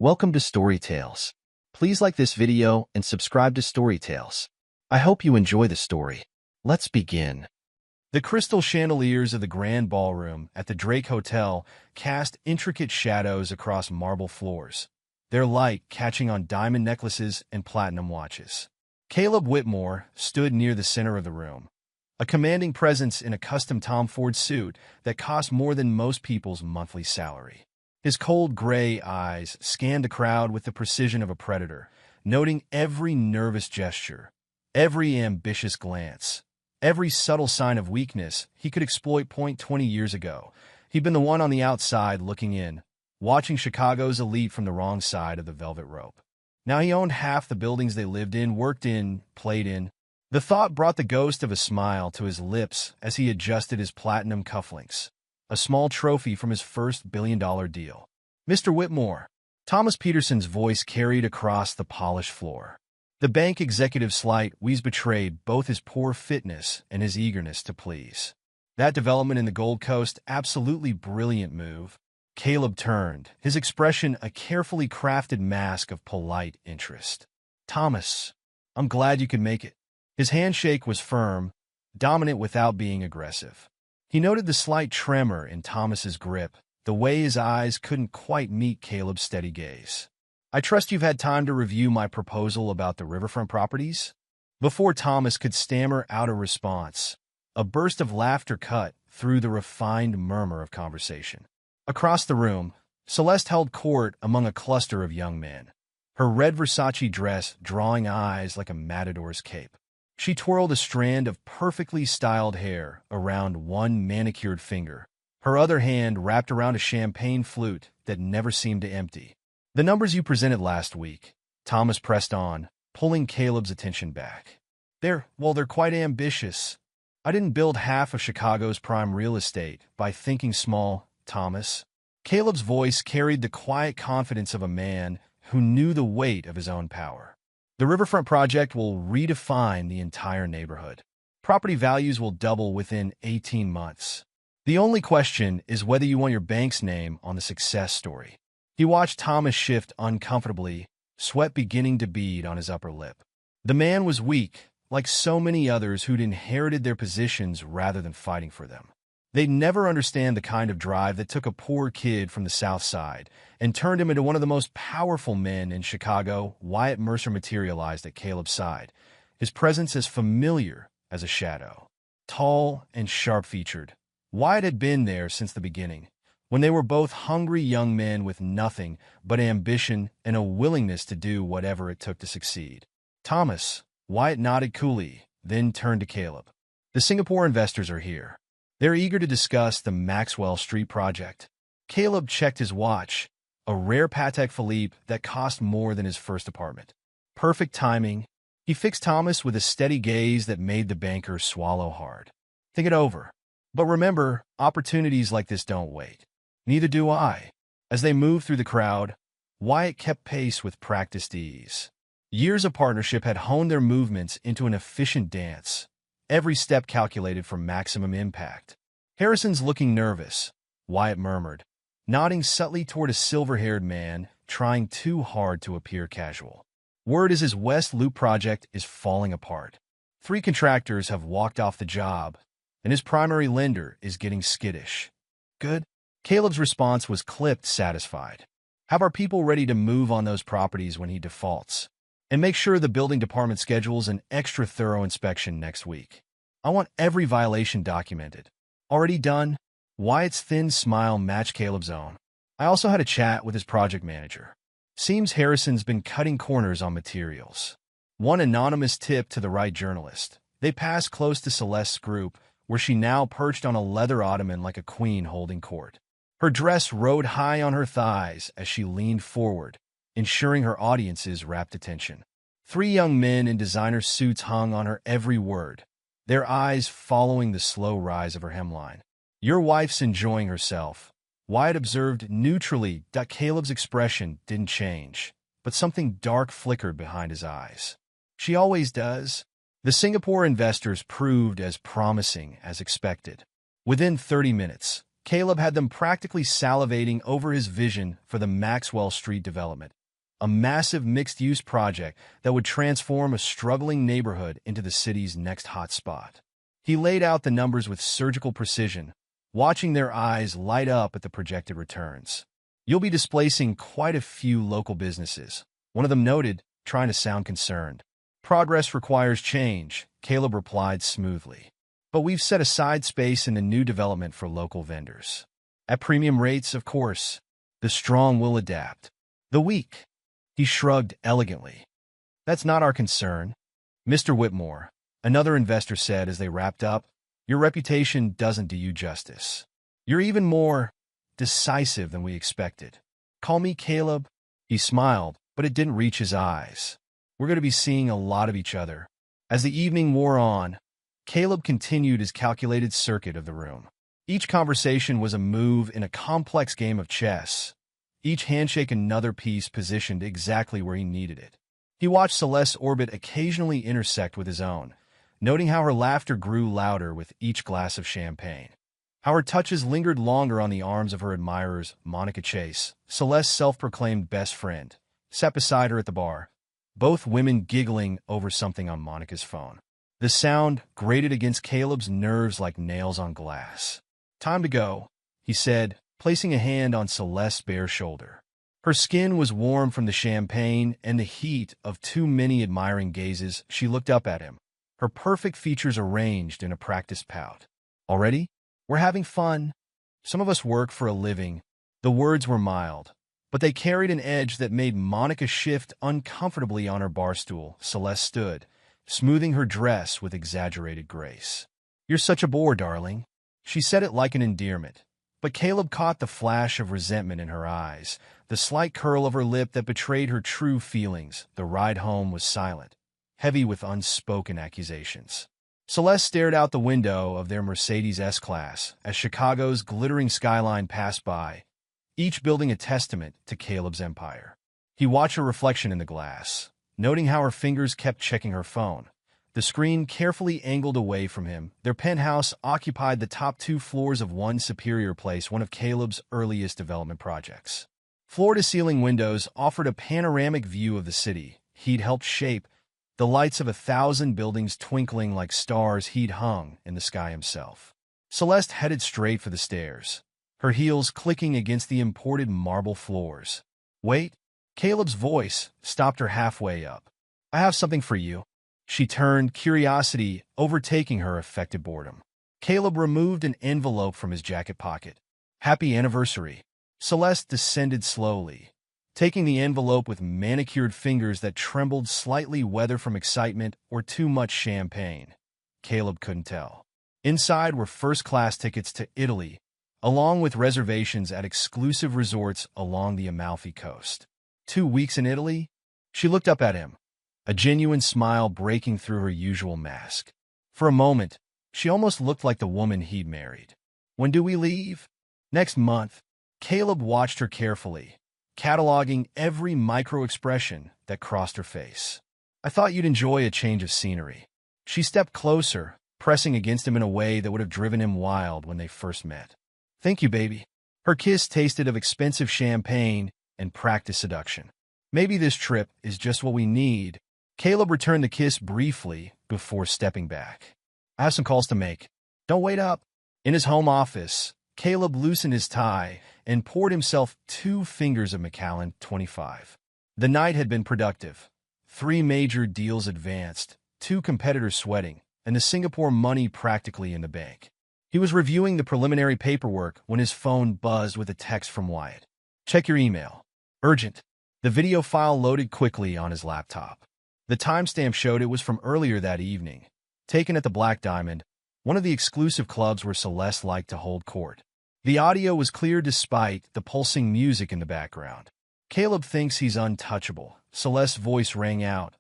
Welcome to Story Tales. Please like this video and subscribe to Story Tales. I hope you enjoy the story. Let's begin. The crystal chandeliers of the grand ballroom at the Drake Hotel cast intricate shadows across marble floors, their light catching on diamond necklaces and platinum watches. Caleb Whitmore stood near the center of the room, a commanding presence in a custom Tom Ford suit that cost more than most people's monthly salary. His cold gray eyes scanned the crowd with the precision of a predator, noting every nervous gesture, every ambitious glance, every subtle sign of weakness he could exploit. 20 years ago, he'd been the one on the outside looking in, watching Chicago's elite from the wrong side of the velvet rope. Now he owned half the buildings they lived in, worked in, played in. The thought brought the ghost of a smile to his lips as he adjusted his platinum cufflinks, a small trophy from his first billion-dollar deal. "Mr. Whitmore," Thomas Peterson's voice carried across the polished floor. The bank executive's slight wheeze betrayed both his poor fitness and his eagerness to please. "That development in the Gold Coast, absolutely brilliant move." Caleb turned, his expression a carefully crafted mask of polite interest. "Thomas, I'm glad you could make it." His handshake was firm, dominant without being aggressive. He noted the slight tremor in Thomas's grip, the way his eyes couldn't quite meet Caleb's steady gaze. "I trust you've had time to review my proposal about the riverfront properties?" Before Thomas could stammer out a response, a burst of laughter cut through the refined murmur of conversation. Across the room, Celeste held court among a cluster of young men, her red Versace dress drawing eyes like a matador's cape. She twirled a strand of perfectly styled hair around one manicured finger, her other hand wrapped around a champagne flute that never seemed to empty. "The numbers you presented last week," Thomas pressed on, pulling Caleb's attention back. They're quite ambitious. I didn't build half of Chicago's prime real estate by thinking small, Thomas." Caleb's voice carried the quiet confidence of a man who knew the weight of his own power. "The riverfront project will redefine the entire neighborhood. Property values will double within 18 months. The only question is whether you want your bank's name on the success story." He watched Thomas shift uncomfortably, sweat beginning to bead on his upper lip. The man was weak, like so many others who'd inherited their positions rather than fighting for them. They'd never understand the kind of drive that took a poor kid from the South Side and turned him into one of the most powerful men in Chicago. Wyatt Mercer materialized at Caleb's side, his presence as familiar as a shadow. Tall and sharp-featured, Wyatt had been there since the beginning, when they were both hungry young men with nothing but ambition and a willingness to do whatever it took to succeed. "Thomas," Wyatt nodded coolly, then turned to Caleb. "The Singapore investors are here. They're eager to discuss the Maxwell Street project." Caleb checked his watch, a rare Patek Philippe that cost more than his first apartment. Perfect timing. He fixed Thomas with a steady gaze that made the banker swallow hard. "Think it over. But remember, opportunities like this don't wait." "Neither do I." As they moved through the crowd, Wyatt kept pace with practiced ease. Years of partnership had honed their movements into an efficient dance, every step calculated for maximum impact. "Harrison's looking nervous," Wyatt murmured, nodding subtly toward a silver-haired man trying too hard to appear casual. "Word is his West Loop project is falling apart. 3 contractors have walked off the job, and his primary lender is getting skittish." "Good." Caleb's response was clipped, satisfied. "Have our people ready to move on those properties when he defaults. And make sure the building department schedules an extra thorough inspection next week. I want every violation documented." "Already done?" Wyatt's thin smile matched Caleb's own. "I also had a chat with his project manager. Seems Harrison's been cutting corners on materials." One anonymous tip to the right journalist. They passed close to Celeste's group, where she now perched on a leather ottoman like a queen holding court. Her dress rode high on her thighs as she leaned forward, ensuring her audience's rapt attention. 3 young men in designer suits hung on her every word, their eyes following the slow rise of her hemline. "Your wife's enjoying herself," Wyatt observed neutrally. Caleb's expression didn't change, but something dark flickered behind his eyes. "She always does." The Singapore investors proved as promising as expected. Within 30 minutes, Caleb had them practically salivating over his vision for the Maxwell Street development, a massive mixed-use project that would transform a struggling neighborhood into the city's next hotspot. He laid out the numbers with surgical precision, watching their eyes light up at the projected returns. "You'll be displacing quite a few local businesses," one of them noted, trying to sound concerned. "Progress requires change," Caleb replied smoothly. "But we've set aside space in the new development for local vendors. At premium rates, of course. The strong will adapt. The weak." He shrugged elegantly. "That's not our concern." "Mr. Whitmore," another investor said as they wrapped up, "your reputation doesn't do you justice. You're even more decisive than we expected." "Call me Caleb." He smiled, but it didn't reach his eyes. "We're going to be seeing a lot of each other." As the evening wore on, Caleb continued his calculated circuit of the room. Each conversation was a move in a complex game of chess, each handshake another piece positioned exactly where he needed it. He watched Celeste's orbit occasionally intersect with his own, noting how her laughter grew louder with each glass of champagne, how her touches lingered longer on the arms of her admirers. Monica Chase, Celeste's self-proclaimed best friend, sat beside her at the bar, both women giggling over something on Monica's phone. The sound grated against Caleb's nerves like nails on glass. "Time to go," he said, placing a hand on Celeste's bare shoulder. Her skin was warm from the champagne and the heat of too many admiring gazes. She looked up at him, her perfect features arranged in a practiced pout. "Already? We're having fun. Some of us work for a living." The words were mild, but they carried an edge that made Monica shift uncomfortably on her bar stool. Celeste stood, smoothing her dress with exaggerated grace. "You're such a bore, darling." She said it like an endearment, but Caleb caught the flash of resentment in her eyes, the slight curl of her lip that betrayed her true feelings. The ride home was silent, heavy with unspoken accusations. Celeste stared out the window of their Mercedes S-Class as Chicago's glittering skyline passed by, each building a testament to Caleb's empire. He watched her reflection in the glass, noting how her fingers kept checking her phone, the screen carefully angled away from him. Their penthouse occupied the top 2 floors of One Superior Place, one of Caleb's earliest development projects. Floor-to-ceiling windows offered a panoramic view of the city he'd helped shape, the lights of 1,000 buildings twinkling like stars he'd hung in the sky himself. Celeste headed straight for the stairs, her heels clicking against the imported marble floors. "Wait." Caleb's voice stopped her halfway up. "I have something for you." She turned, curiosity overtaking her affected boredom. Caleb removed an envelope from his jacket pocket. "Happy anniversary." Celeste descended slowly, taking the envelope with manicured fingers that trembled slightly, whether from excitement or too much champagne. Caleb couldn't tell. Inside were first-class tickets to Italy, along with reservations at exclusive resorts along the Amalfi Coast. 2 weeks in Italy? She looked up at him, a genuine smile breaking through her usual mask. For a moment, she almost looked like the woman he'd married. "When do we leave?" "Next month." Caleb watched her carefully, cataloging every micro-expression that crossed her face. "I thought you'd enjoy a change of scenery." She stepped closer, pressing against him in a way that would have driven him wild when they first met. "Thank you, baby." Her kiss tasted of expensive champagne and practiced seduction. "Maybe this trip is just what we need." Caleb returned the kiss briefly before stepping back. "I have some calls to make. Don't wait up." In his home office, Caleb loosened his tie and poured himself 2 fingers of Macallan 25. The night had been productive. 3 major deals advanced, 2 competitors sweating, and the Singapore money practically in the bank. He was reviewing the preliminary paperwork when his phone buzzed with a text from Wyatt. "Check your email. Urgent." The video file loaded quickly on his laptop. The timestamp showed it was from earlier that evening, taken at the Black Diamond, one of the exclusive clubs where Celeste liked to hold court. The audio was clear despite the pulsing music in the background. "Caleb thinks he's untouchable." Celeste's voice rang out,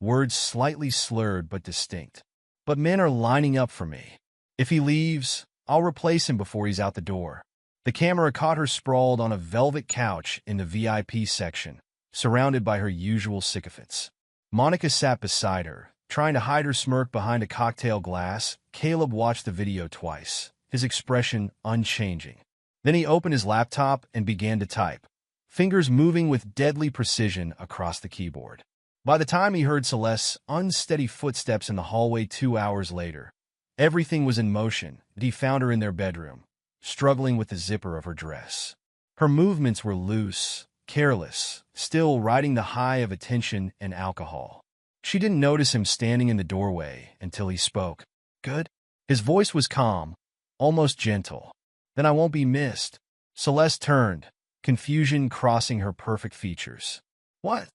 words slightly slurred but distinct. "But men are lining up for me. If he leaves, I'll replace him before he's out the door." The camera caught her sprawled on a velvet couch in the VIP section, surrounded by her usual sycophants. Monica sat beside her, trying to hide her smirk behind a cocktail glass. Caleb watched the video twice, his expression unchanging. Then he opened his laptop and began to type, fingers moving with deadly precision across the keyboard. By the time he heard Celeste's unsteady footsteps in the hallway 2 hours later, everything was in motion, and he found her in their bedroom, struggling with the zipper of her dress. Her movements were loose, careless, still riding the high of attention and alcohol. She didn't notice him standing in the doorway until he spoke. Good? His voice was calm, almost gentle. Then I won't be missed. Celeste turned, confusion crossing her perfect features. What?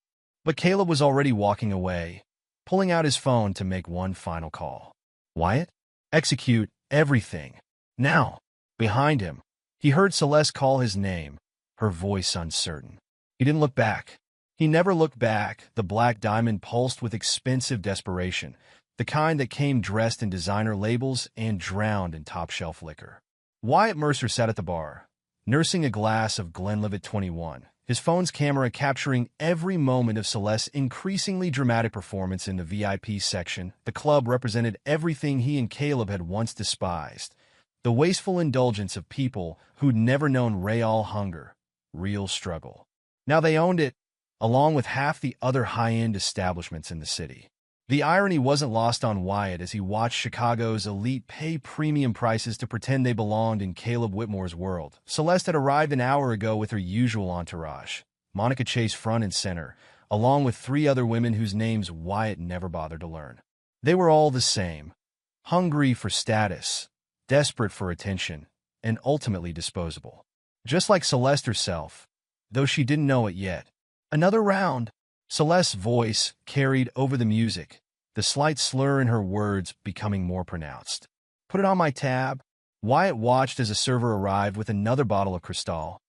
But Caleb was already walking away, pulling out his phone to make one final call. Wyatt? Execute everything. Now. Behind him, he heard Celeste call his name, her voice uncertain. He didn't look back. He never looked back. The black diamond pulsed with expensive desperation, the kind that came dressed in designer labels and drowned in top-shelf liquor. Wyatt Mercer sat at the bar, nursing a glass of Glenlivet 21, his phone's camera capturing every moment of Celeste's increasingly dramatic performance in the VIP section. The club represented everything he and Caleb had once despised, the wasteful indulgence of people who'd never known real hunger, real struggle. Now they owned it, along with half the other high-end establishments in the city. The irony wasn't lost on Wyatt as he watched Chicago's elite pay premium prices to pretend they belonged in Caleb Whitmore's world. Celeste had arrived an hour ago with her usual entourage, Monica Chase front and center, along with 3 other women whose names Wyatt never bothered to learn. They were all the same, hungry for status, desperate for attention, and ultimately disposable. Just like Celeste herself, though she didn't know it yet. Another round. Celeste's voice carried over the music, the slight slur in her words becoming more pronounced. Put it on my tab. Wyatt watched as a server arrived with another bottle of Cristal,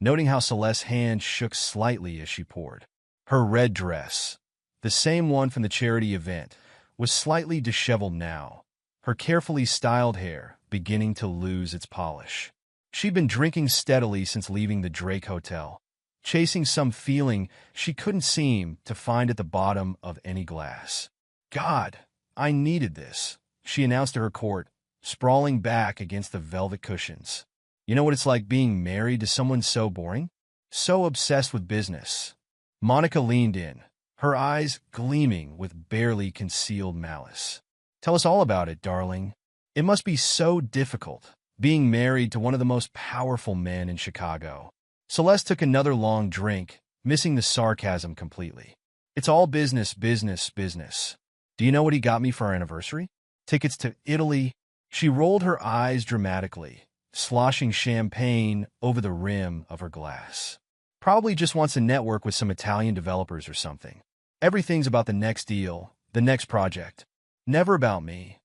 noting how Celeste's hand shook slightly as she poured. Her red dress, the same one from the charity event, was slightly disheveled now, her carefully styled hair beginning to lose its polish. She'd been drinking steadily since leaving the Drake Hotel, chasing some feeling she couldn't seem to find at the bottom of any glass. God, I needed this, she announced to her court, sprawling back against the velvet cushions. You know what it's like being married to someone so boring? So obsessed with business. Monica leaned in, her eyes gleaming with barely concealed malice. Tell us all about it, darling. It must be so difficult, being married to one of the most powerful men in Chicago. Celeste took another long drink, missing the sarcasm completely. It's all business, business, business. Do you know what he got me for our anniversary? Tickets to Italy. She rolled her eyes dramatically, sloshing champagne over the rim of her glass. Probably just wants to network with some Italian developers or something. Everything's about the next deal, the next project. Never about me.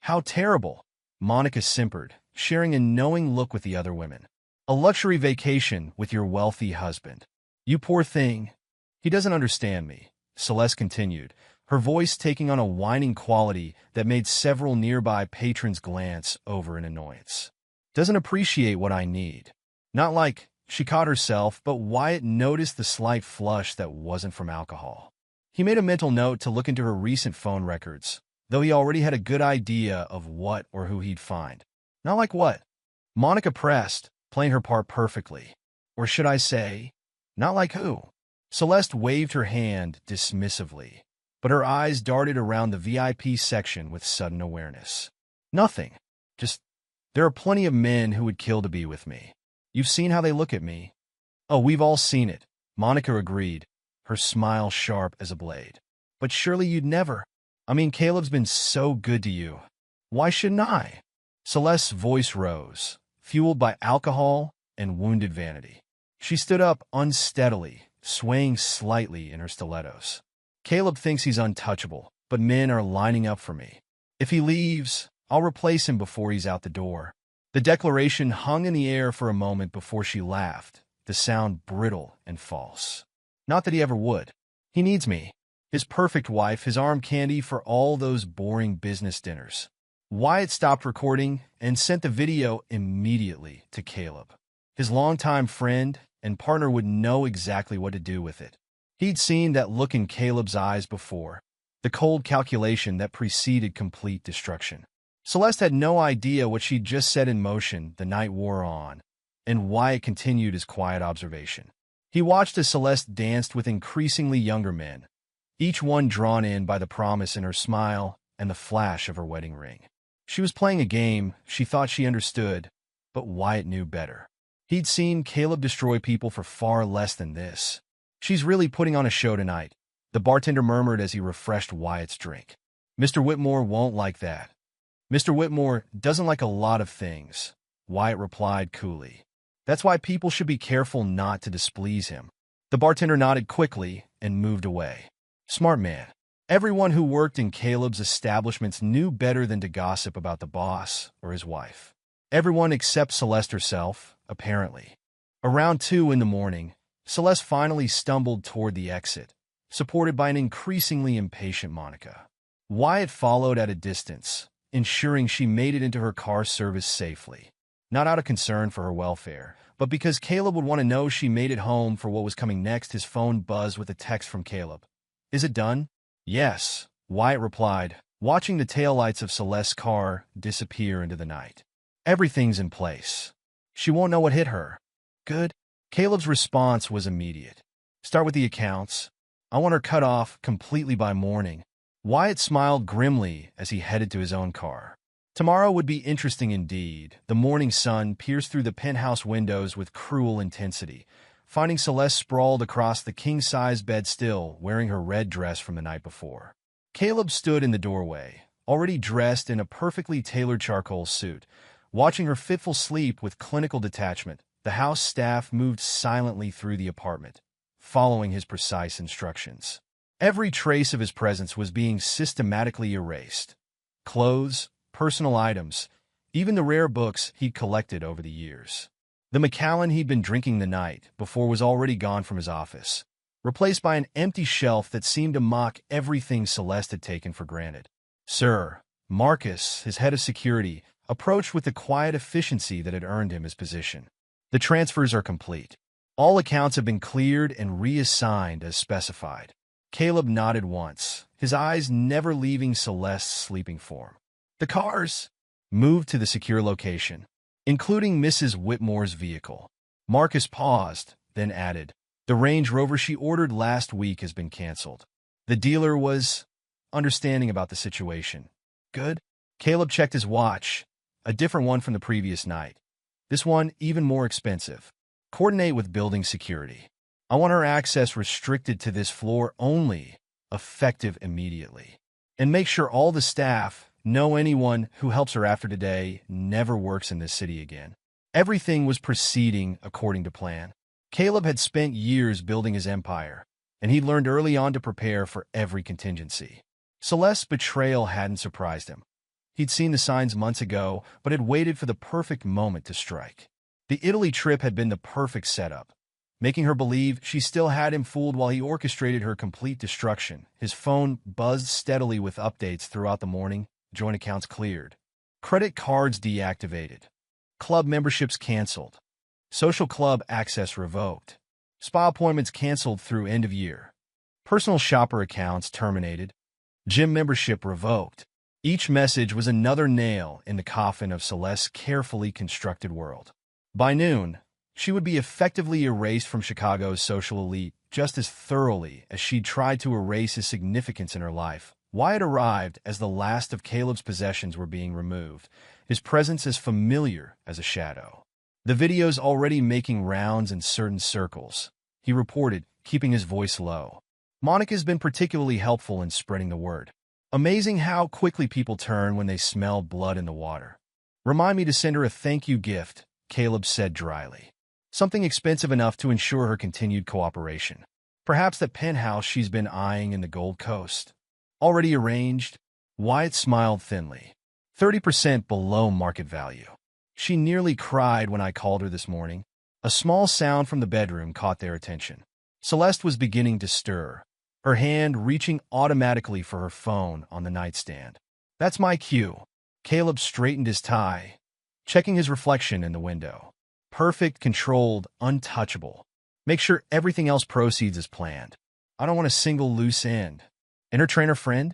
How terrible. Monica simpered, sharing a knowing look with the other women. A luxury vacation with your wealthy husband. You poor thing. He doesn't understand me, Celeste continued, her voice taking on a whining quality that made several nearby patrons glance over in annoyance. Doesn't appreciate what I need. Not like, she caught herself, but Wyatt noticed the slight flush that wasn't from alcohol. He made a mental note to look into her recent phone records, though he already had a good idea of what or who he'd find. Not like what? Monica pressed, playing her part perfectly. Or should I say, not like who? Celeste waved her hand dismissively, but her eyes darted around the VIP section with sudden awareness. Nothing. Just, there are plenty of men who would kill to be with me. You've seen how they look at me. Oh, we've all seen it, Monica agreed, her smile sharp as a blade. But surely you'd never. I mean, Caleb's been so good to you. Why shouldn't I? Celeste's voice rose, fueled by alcohol and wounded vanity. She stood up unsteadily, swaying slightly in her stilettos. Caleb thinks he's untouchable, but men are lining up for me. If he leaves, I'll replace him before he's out the door. The declaration hung in the air for a moment before she laughed, the sound brittle and false. Not that he ever would. He needs me. His perfect wife, his arm candy for all those boring business dinners. Wyatt stopped recording and sent the video immediately to Caleb. His longtime friend and partner would know exactly what to do with it. He'd seen that look in Caleb's eyes before, the cold calculation that preceded complete destruction. Celeste had no idea what she'd just set in motion. The night wore on, and Wyatt continued his quiet observation. He watched as Celeste danced with increasingly younger men, each one drawn in by the promise in her smile and the flash of her wedding ring. She was playing a game she thought she understood, but Wyatt knew better. He'd seen Caleb destroy people for far less than this. "She's really putting on a show tonight," the bartender murmured as he refreshed Wyatt's drink. "Mr. Whitmore won't like that." "Mr. Whitmore doesn't like a lot of things," Wyatt replied coolly. "That's why people should be careful not to displease him." The bartender nodded quickly and moved away. Smart man. Everyone who worked in Caleb's establishments knew better than to gossip about the boss or his wife. Everyone except Celeste herself, apparently. Around 2 in the morning, Celeste finally stumbled toward the exit, supported by an increasingly impatient Monica. Wyatt followed at a distance, ensuring she made it into her car's service safely. Not out of concern for her welfare, but because Caleb would want to know she made it home for what was coming next. His phone buzzed with a text from Caleb. "Is it done?" "Yes," Wyatt replied, watching the taillights of Celeste's car disappear into the night. "Everything's in place. She won't know what hit her." "Good." Caleb's response was immediate. "Start with the accounts. I want her cut off completely by morning." Wyatt smiled grimly as he headed to his own car. Tomorrow would be interesting indeed. The morning sun pierced through the penthouse windows with cruel intensity, finding Celeste sprawled across the king-size bed still, wearing her red dress from the night before. Caleb stood in the doorway, already dressed in a perfectly tailored charcoal suit, watching her fitful sleep with clinical detachment. The house staff moved silently through the apartment, following his precise instructions. Every trace of his presence was being systematically erased. Clothes, personal items, even the rare books he'd collected over the years. The Macallan he'd been drinking the night before was already gone from his office, replaced by an empty shelf that seemed to mock everything Celeste had taken for granted. Sir Marcus, his head of security, approached with the quiet efficiency that had earned him his position. "The transfers are complete. All accounts have been cleared and reassigned as specified." Caleb nodded once, his eyes never leaving Celeste's sleeping form. "The cars moved to the secure location, including Mrs. Whitmore's vehicle." Marcus paused, then added, "The Range Rover she ordered last week has been canceled." The dealer was understanding about the situation. "Good." Caleb checked his watch, a different one from the previous night. This one even more expensive. "Coordinate with building security. I want her access restricted to this floor only, effective immediately. And make sure all the staff know anyone who helps her after today never works in this city again." Everything was proceeding according to plan. Caleb had spent years building his empire, and he'd learned early on to prepare for every contingency. Celeste's betrayal hadn't surprised him. He'd seen the signs months ago, but had waited for the perfect moment to strike. The Italy trip had been the perfect setup, making her believe she still had him fooled while he orchestrated her complete destruction. His phone buzzed steadily with updates throughout the morning. Joint accounts cleared. Credit cards deactivated. Club memberships canceled. Social club access revoked. Spa appointments canceled through end of year. Personal shopper accounts terminated. Gym membership revoked. Each message was another nail in the coffin of Celeste's carefully constructed world. By noon, she would be effectively erased from Chicago's social elite just as thoroughly as she'd tried to erase his significance in her life. Wyatt arrived as the last of Caleb's possessions were being removed, his presence as familiar as a shadow. "The video's already making rounds in certain circles," he reported, keeping his voice low. "Monica's been particularly helpful in spreading the word. Amazing how quickly people turn when they smell blood in the water." "Remind me to send her a thank you gift," Caleb said dryly. "Something expensive enough to ensure her continued cooperation. Perhaps that penthouse she's been eyeing in the Gold Coast." "Already arranged?" Wyatt smiled thinly. 30% below market value. She nearly cried when I called her this morning. A small sound from the bedroom caught their attention. Celeste was beginning to stir, her hand reaching automatically for her phone on the nightstand. "That's my cue." Caleb straightened his tie, checking his reflection in the window. Perfect, controlled, untouchable. Make sure everything else proceeds as planned. I don't want a single loose end. "And her trainer friend?"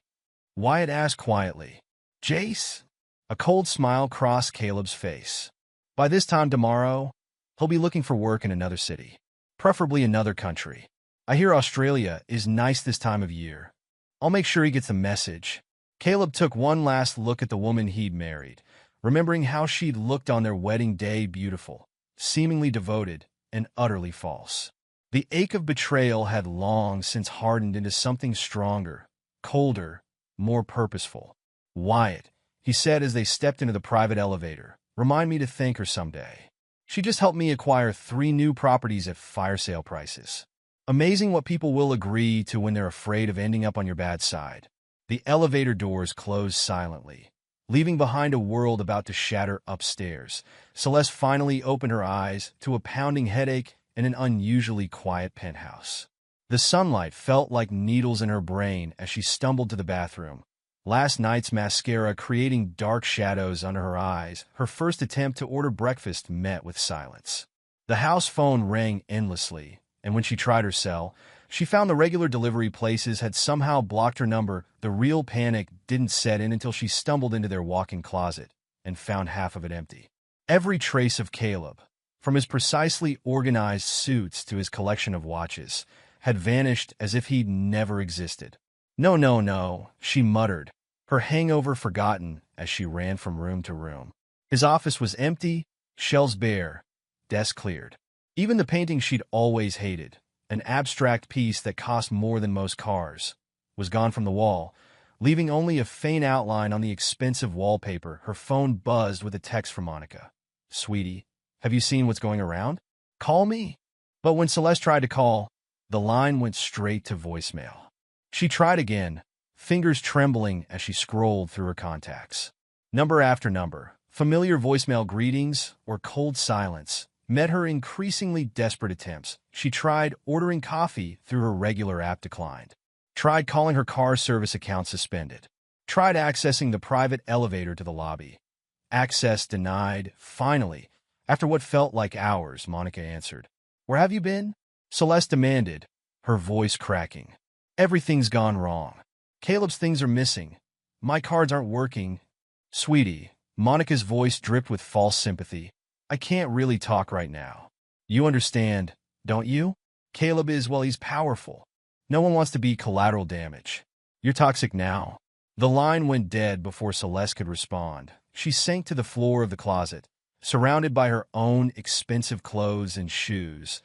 Wyatt asked quietly. "Jace?" A cold smile crossed Caleb's face. By this time tomorrow, he'll be looking for work in another city, preferably another country. I hear Australia is nice this time of year. I'll make sure he gets the message. Caleb took one last look at the woman he'd married, remembering how she'd looked on their wedding day, beautiful, seemingly devoted, and utterly false. The ache of betrayal had long since hardened into something stronger, colder, more purposeful. "Wyatt," he said as they stepped into the private elevator, "remind me to thank her someday. She just helped me acquire 3 new properties at fire sale prices." Amazing what people will agree to when they're afraid of ending up on your bad side. The elevator doors closed silently, leaving behind a world about to shatter upstairs. Celeste finally opened her eyes to a pounding headache and an unusually quiet penthouse. The sunlight felt like needles in her brain as she stumbled to the bathroom. Last night's mascara creating dark shadows under her eyes, her first attempt to order breakfast met with silence. The house phone rang endlessly, and when she tried her cell, she found the regular delivery places had somehow blocked her number. The real panic didn't set in until she stumbled into their walk-in closet and found half of it empty. Every trace of Caleb, from his precisely organized suits to his collection of watches, had vanished as if he'd never existed. "No, no, no," she muttered, her hangover forgotten as she ran from room to room. His office was empty, shelves bare, desk cleared. Even the painting she'd always hated, an abstract piece that cost more than most cars, was gone from the wall, leaving only a faint outline on the expensive wallpaper. Her phone buzzed with a text from Monica. "Sweetie, have you seen what's going around? Call me." But when Celeste tried to call, the line went straight to voicemail. She tried again, fingers trembling as she scrolled through her contacts. Number after number, familiar voicemail greetings or cold silence met her increasingly desperate attempts. She tried ordering coffee through her regular app, declined. Tried calling her car service account, suspended. Tried accessing the private elevator to the lobby. Access denied. Finally, after what felt like hours, Monica answered. "Where have you been?" Celeste demanded, her voice cracking. "Everything's gone wrong. Caleb's things are missing. My cards aren't working." "Sweetie," Monica's voice dripped with false sympathy, "I can't really talk right now. You understand, don't you? Caleb is, well, he's powerful. No one wants to be collateral damage. You're toxic now." The line went dead before Celeste could respond. She sank to the floor of the closet, surrounded by her own expensive clothes and shoes,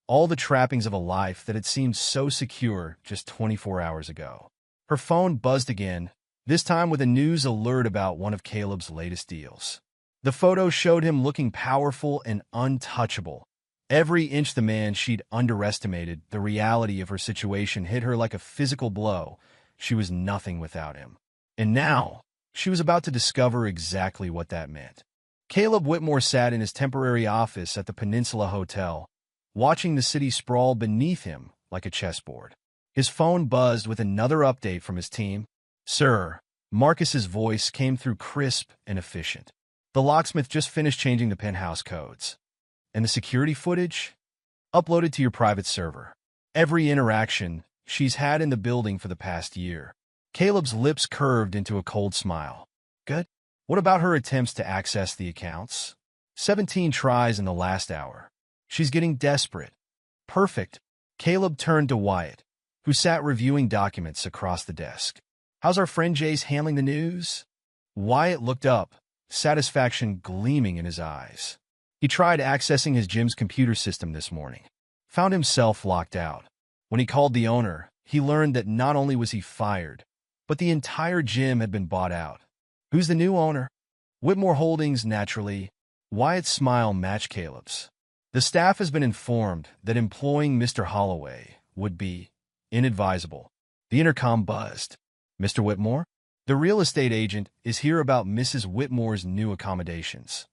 all the trappings of a life that had seemed so secure just 24 hours ago. Her phone buzzed again, this time with a news alert about one of Caleb's latest deals. The photo showed him looking powerful and untouchable. Every inch the man she'd underestimated. The reality of her situation hit her like a physical blow. She was nothing without him. And now, she was about to discover exactly what that meant. Caleb Whitmore sat in his temporary office at the Peninsula Hotel, watching the city sprawl beneath him like a chessboard. His phone buzzed with another update from his team. "Sir," Marcus's voice came through crisp and efficient. "The locksmith just finished changing the penthouse codes. And the security footage? Uploaded to your private server. Every interaction she's had in the building for the past year." Caleb's lips curved into a cold smile. "Good. What about her attempts to access the accounts? 17 tries in the last hour. She's getting desperate." "Perfect." Caleb turned to Wyatt, who sat reviewing documents across the desk. "How's our friend Jace handling the news?" Wyatt looked up, satisfaction gleaming in his eyes. He tried accessing his gym's computer system this morning. Found himself locked out. When he called the owner, he learned that not only was he fired, but the entire gym had been bought out. "Who's the new owner?" "Whitmore Holdings, naturally." Wyatt's smile matched Caleb's. "The staff has been informed that employing Mr. Holloway would be inadvisable." The intercom buzzed. "Mr. Whitmore? The real estate agent is here about Mrs. Whitmore's new accommodations."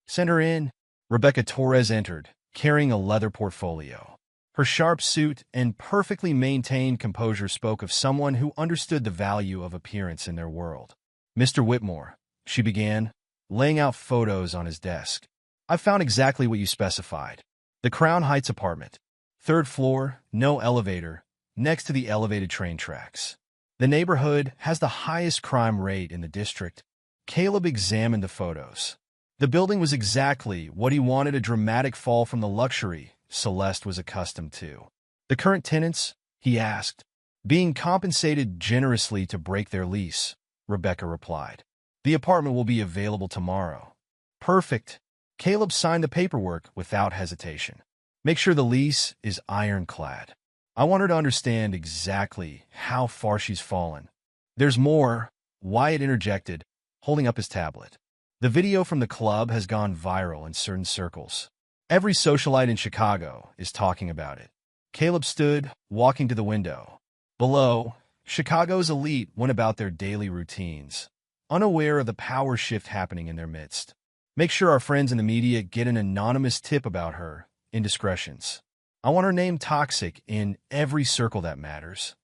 "Send her in." Rebecca Torres entered, carrying a leather portfolio. Her sharp suit and perfectly maintained composure spoke of someone who understood the value of appearance in their world. "Mr. Whitmore," she began, laying out photos on his desk. "I found exactly what you specified. The Crown Heights apartment. 3rd floor, no elevator, next to the elevated train tracks. The neighborhood has the highest crime rate in the district. Caleb examined the photos. The building was exactly what he wanted, a dramatic fall from the luxury Celeste was accustomed to. The current tenants, he asked, being compensated generously to break their lease, Rebecca replied. The apartment will be available tomorrow. Perfect. Caleb signed the paperwork without hesitation. Make sure the lease is ironclad. I want her to understand exactly how far she's fallen. There's more, Wyatt interjected, holding up his tablet. The video from the club has gone viral in certain circles. Every socialite in Chicago is talking about it. Caleb stood, walking to the window. Below, Chicago's elite went about their daily routines, unaware of the power shift happening in their midst. Make sure our friends in the media get an anonymous tip about her indiscretions. I want her name toxic in every circle that matters.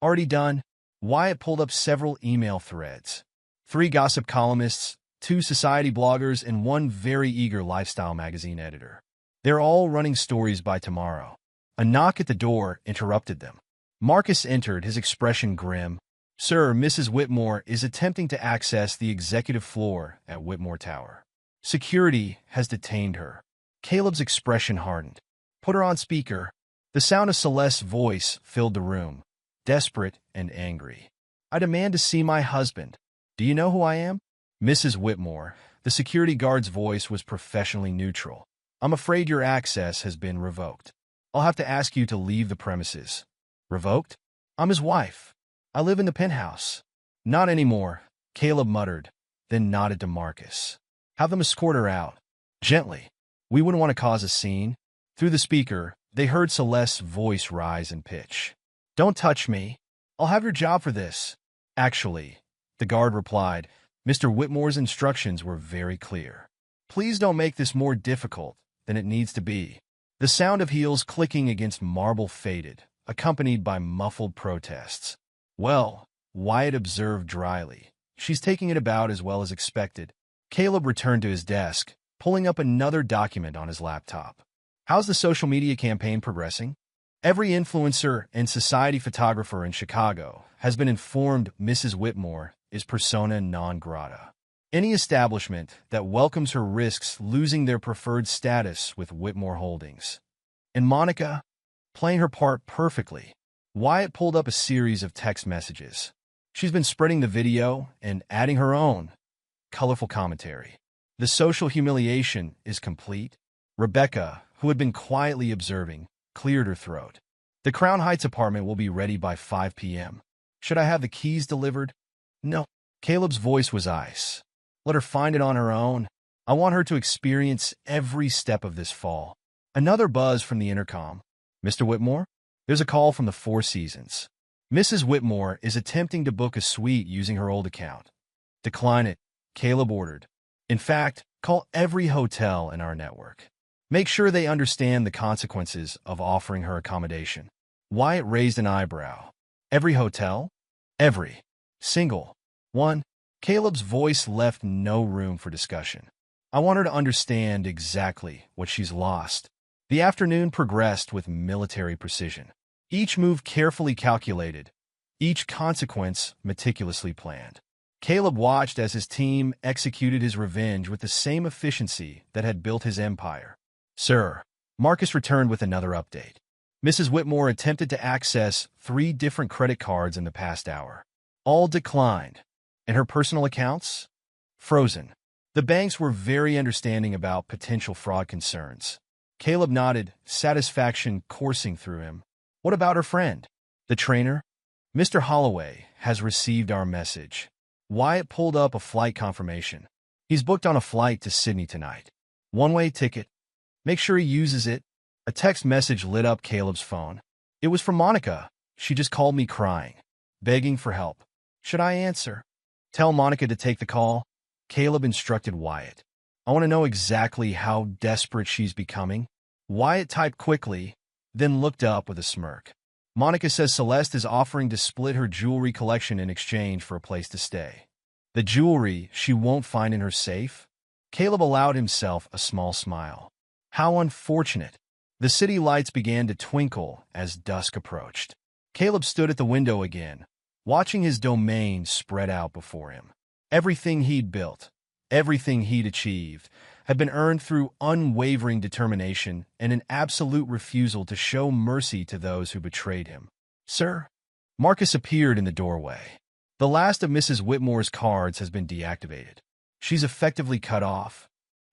Already done, Wyatt pulled up several email threads. 3 gossip columnists, 2 society bloggers, and 1 very eager lifestyle magazine editor. They're all running stories by tomorrow. A knock at the door interrupted them. Marcus entered, his expression grim. Sir, Mrs. Whitmore is attempting to access the executive floor at Whitmore Tower. Security has detained her. Caleb's expression hardened. Put her on speaker. The sound of Celeste's voice filled the room, desperate and angry. I demand to see my husband. Do you know who I am? Mrs. Whitmore. The security guard's voice was professionally neutral. I'm afraid your access has been revoked. I'll have to ask you to leave the premises. Revoked? I'm his wife. I live in the penthouse. Not anymore, Caleb muttered, then nodded to Marcus. Have them escort her out. Gently. We wouldn't want to cause a scene. Through the speaker, they heard Celeste's voice rise in pitch. Don't touch me. I'll have your job for this. Actually, the guard replied, Mr. Whitmore's instructions were very clear. Please don't make this more difficult than it needs to be. The sound of heels clicking against marble faded, accompanied by muffled protests. Well, Wyatt observed dryly. She's taking it about as well as expected. Caleb returned to his desk, pulling up another document on his laptop. How's the social media campaign progressing? Every influencer and society photographer in Chicago has been informed Mrs. Whitmore is persona non grata. Any establishment that welcomes her risks losing their preferred status with Whitmore Holdings. And Monica, playing her part perfectly, Wyatt pulled up a series of text messages. She's been spreading the video and adding her own colorful commentary. The social humiliation is complete. Rebecca, who had been quietly observing, cleared her throat. The Crown Heights apartment will be ready by 5 p.m. Should I have the keys delivered? No. Caleb's voice was ice. Let her find it on her own. I want her to experience every step of this fall. Another buzz from the intercom. Mr. Whitmore? There's a call from the Four Seasons. Mrs. Whitmore is attempting to book a suite using her old account. Decline it, Caleb ordered. In fact, call every hotel in our network. Make sure they understand the consequences of offering her accommodation. Wyatt raised an eyebrow. Every hotel? Every single one. Caleb's voice left no room for discussion. I want her to understand exactly what she's lost. The afternoon progressed with military precision. Each move carefully calculated, each consequence meticulously planned. Caleb watched as his team executed his revenge with the same efficiency that had built his empire. Sir, Marcus returned with another update. Mrs. Whitmore attempted to access 3 different credit cards in the past hour. All declined. And her personal accounts? Frozen. The banks were very understanding about potential fraud concerns. Caleb nodded, satisfaction coursing through him. What about her friend? The trainer? Mr. Holloway has received our message. Wyatt pulled up a flight confirmation. He's booked on a flight to Sydney tonight. One-way ticket. Make sure he uses it. A text message lit up Caleb's phone. It was from Monica. She just called me crying, begging for help. Should I answer? Tell Monica to take the call. Caleb instructed Wyatt. I want to know exactly how desperate she's becoming. Wyatt typed quickly, then looked up with a smirk. Monica says Celeste is offering to split her jewelry collection in exchange for a place to stay. The jewelry she won't find in her safe? Caleb allowed himself a small smile. How unfortunate. The city lights began to twinkle as dusk approached. Caleb stood at the window again, watching his domain spread out before him. Everything he'd built, everything he'd achieved, had been earned through unwavering determination and an absolute refusal to show mercy to those who betrayed him. "Sir?" Marcus appeared in the doorway. "The last of Mrs. Whitmore's cards has been deactivated. She's effectively cut off."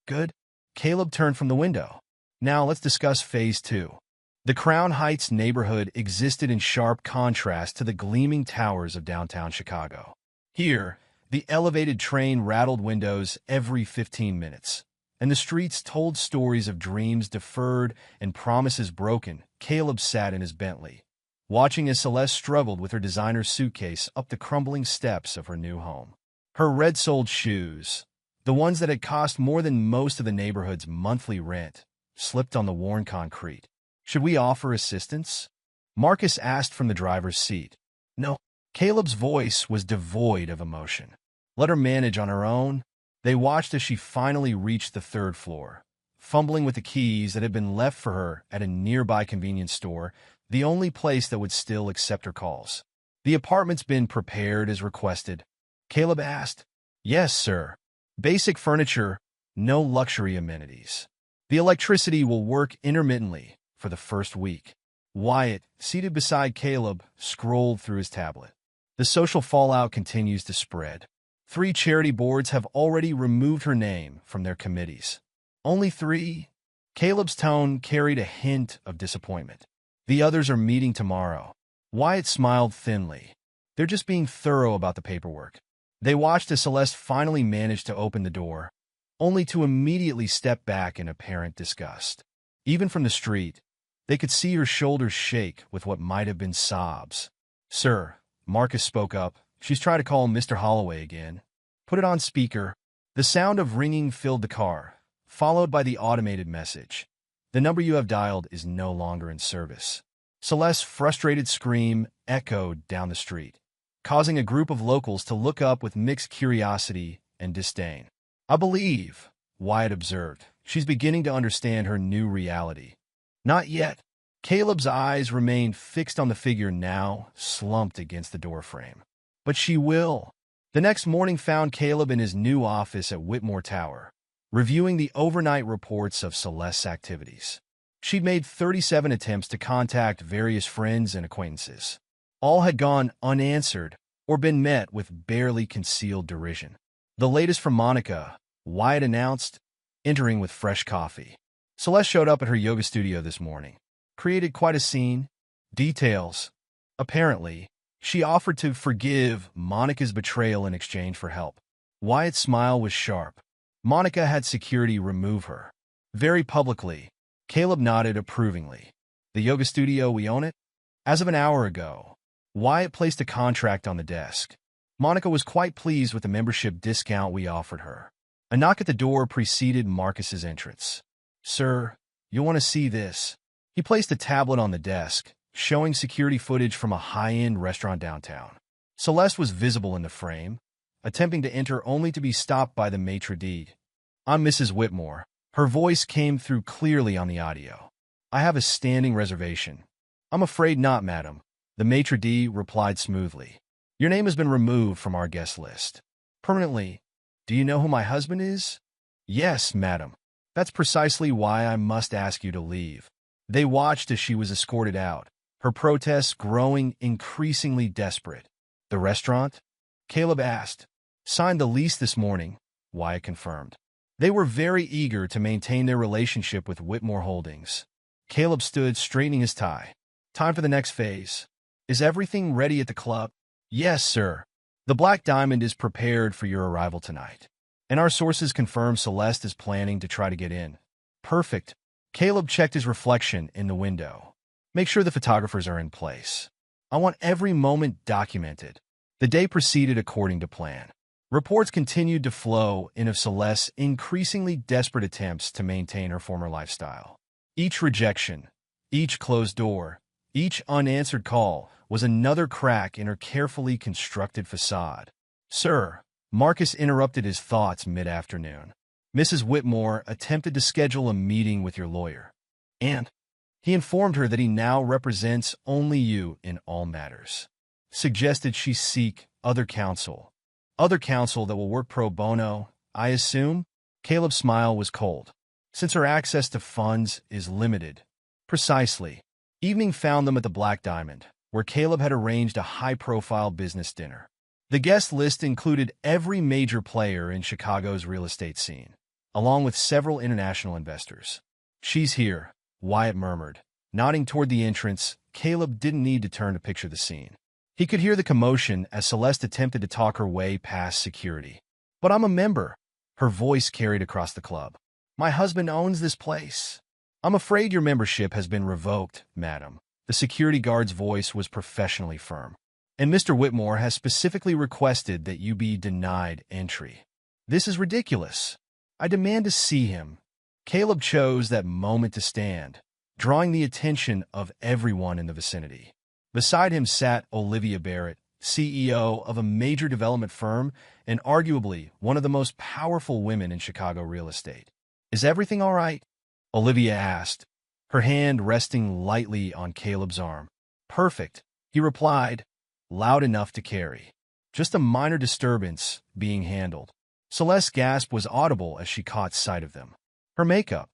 "Good." Caleb turned from the window. "Now let's discuss Phase 2. The Crown Heights neighborhood existed in sharp contrast to the gleaming towers of downtown Chicago. Here, the elevated train rattled windows every 15 minutes, and the streets told stories of dreams deferred and promises broken. Caleb sat in his Bentley, watching as Celeste struggled with her designer suitcase up the crumbling steps of her new home. Her red-soled shoes, the ones that had cost more than most of the neighborhood's monthly rent, slipped on the worn concrete. "Should we offer assistance?" Marcus asked from the driver's seat. "No." Caleb's voice was devoid of emotion. "Let her manage on her own." They watched as she finally reached the third floor, fumbling with the keys that had been left for her at a nearby convenience store, the only place that would still accept her calls. "The apartment's been prepared as requested?" Caleb asked. "Yes, sir. Basic furniture, no luxury amenities. The electricity will work intermittently for the first week." Wyatt, seated beside Caleb, scrolled through his tablet. "The social fallout continues to spread. 3 charity boards have already removed her name from their committees." "Only 3?" Caleb's tone carried a hint of disappointment. "The others are meeting tomorrow." Wyatt smiled thinly. "They're just being thorough about the paperwork." They watched as Celeste finally managed to open the door, only to immediately step back in apparent disgust. Even from the street, they could see her shoulders shake with what might have been sobs. "Sir," Marcus spoke up, "she's trying to call Mr. Holloway again." "Put it on speaker." The sound of ringing filled the car, followed by the automated message. "The number you have dialed is no longer in service." Celeste's frustrated scream echoed down the street, causing a group of locals to look up with mixed curiosity and disdain. "I believe," Wyatt observed, "she's beginning to understand her new reality." "Not yet." Caleb's eyes remained fixed on the figure now slumped against the doorframe. "But she will." The next morning found Caleb in his new office at Whitmore Tower, reviewing the overnight reports of Celeste's activities. She'd made 37 attempts to contact various friends and acquaintances. All had gone unanswered or been met with barely concealed derision. "The latest from Monica," Wyatt announced, entering with fresh coffee. "Celeste showed up at her yoga studio this morning. Created quite a scene." Details. "Apparently, she offered to forgive Monica's betrayal in exchange for help." Wyatt's smile was sharp. "Monica had security remove her." "Very publicly." Caleb nodded approvingly. "The yoga studio, we own it?" "As of an hour ago." Wyatt placed a contract on the desk. "Monica was quite pleased with the membership discount we offered her." A knock at the door preceded Marcus's entrance. "Sir, you'll want to see this." He placed a tablet on the desk, showing security footage from a high-end restaurant downtown. Celeste was visible in the frame, attempting to enter only to be stopped by the maitre d'. "I'm Mrs. Whitmore." Her voice came through clearly on the audio. "I have a standing reservation." "I'm afraid not, madam," the maitre d' replied smoothly. "Your name has been removed from our guest list. Permanently. Do you know who my husband is?" "Yes, madam." "That's precisely why I must ask you to leave." They watched as she was escorted out, her protests growing increasingly desperate. "The restaurant?" Caleb asked. "Signed the lease this morning," Wyatt confirmed. They were very eager to maintain their relationship with Whitmore Holdings. Caleb stood straightening his tie. "Time for the next phase. Is everything ready at the club?" "Yes, sir. The Black Diamond is prepared for your arrival tonight. And our sources confirm Celeste is planning to try to get in." "Perfect." Caleb checked his reflection in the window. "Make sure the photographers are in place. I want every moment documented." The day proceeded according to plan. Reports continued to flow in of Celeste's increasingly desperate attempts to maintain her former lifestyle. Each rejection, each closed door, each unanswered call was another crack in her carefully constructed facade. "Sir," Marcus interrupted his thoughts mid-afternoon. "Mrs. Whitmore attempted to schedule a meeting with your lawyer, and he informed her that he now represents only you in all matters. Suggested she seek other counsel. Other counsel that will work pro bono, I assume? Caleb's smile was cold. Since her access to funds is limited. Precisely. Evening found them at the Black Diamond, where Caleb had arranged a high-profile business dinner. The guest list included every major player in Chicago's real estate scene, along with several international investors. "She's here," Wyatt murmured. Nodding toward the entrance, Caleb didn't need to turn to picture the scene. He could hear the commotion as Celeste attempted to talk her way past security. "But I'm a member," her voice carried across the club. "My husband owns this place." "I'm afraid your membership has been revoked, madam." The security guard's voice was professionally firm. "And Mr. Whitmore has specifically requested that you be denied entry." "This is ridiculous. I demand to see him." Caleb chose that moment to stand, drawing the attention of everyone in the vicinity. Beside him sat Olivia Barrett, CEO of a major development firm and arguably one of the most powerful women in Chicago real estate. "Is everything all right?" Olivia asked, her hand resting lightly on Caleb's arm. "Perfect," he replied, loud enough to carry. "Just a minor disturbance being handled." Celeste's gasp was audible as she caught sight of them. Her makeup,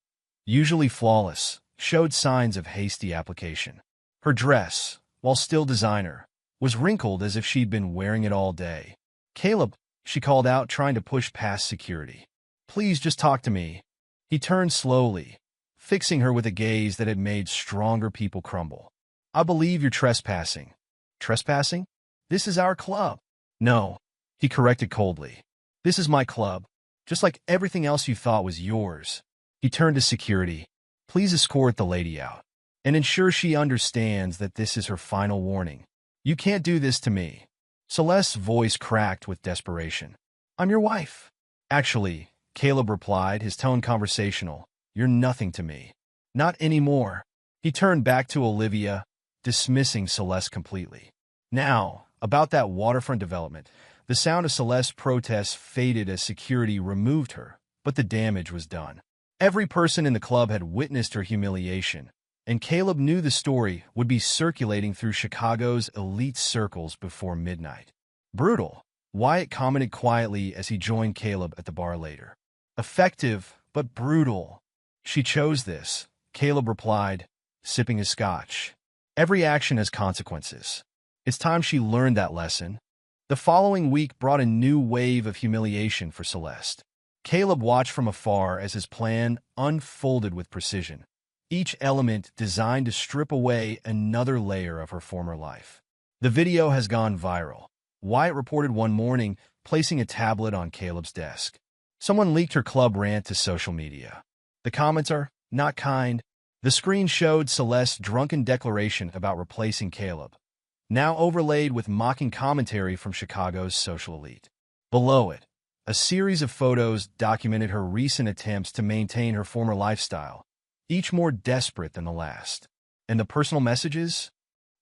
usually flawless, showed signs of hasty application. Her dress, while still designer, was wrinkled as if she'd been wearing it all day. "Caleb," she called out, trying to push past security. "Please just talk to me." He turned slowly, fixing her with a gaze that had made stronger people crumble. "I believe you're trespassing." "Trespassing? This is our club." "No," he corrected coldly. "This is my club, just like everything else you thought was yours." He turned to security. "Please escort the lady out, and ensure she understands that this is her final warning. You can't do this to me." Celeste's voice cracked with desperation. "I'm your wife." "Actually," Caleb replied, his tone conversational, "you're nothing to me." "Not anymore." He turned back to Olivia, dismissing Celeste completely. Now, about that waterfront development, the sound of Celeste's protests faded as security removed her, but the damage was done. Every person in the club had witnessed her humiliation, and Caleb knew the story would be circulating through Chicago's elite circles before midnight. "Brutal," Wyatt commented quietly as he joined Caleb at the bar later. "Effective, but brutal." "She chose this," Caleb replied, sipping his scotch. "Every action has consequences. It's time she learned that lesson." The following week brought a new wave of humiliation for Celeste. Caleb watched from afar as his plan unfolded with precision, each element designed to strip away another layer of her former life. The video has gone viral. Wyatt reported one morning, placing a tablet on Caleb's desk. Someone leaked her club rant to social media. The comments are not kind. The screen showed Celeste's drunken declaration about replacing Caleb, now overlaid with mocking commentary from Chicago's social elite. Below it, a series of photos documented her recent attempts to maintain her former lifestyle, each more desperate than the last. And the personal messages?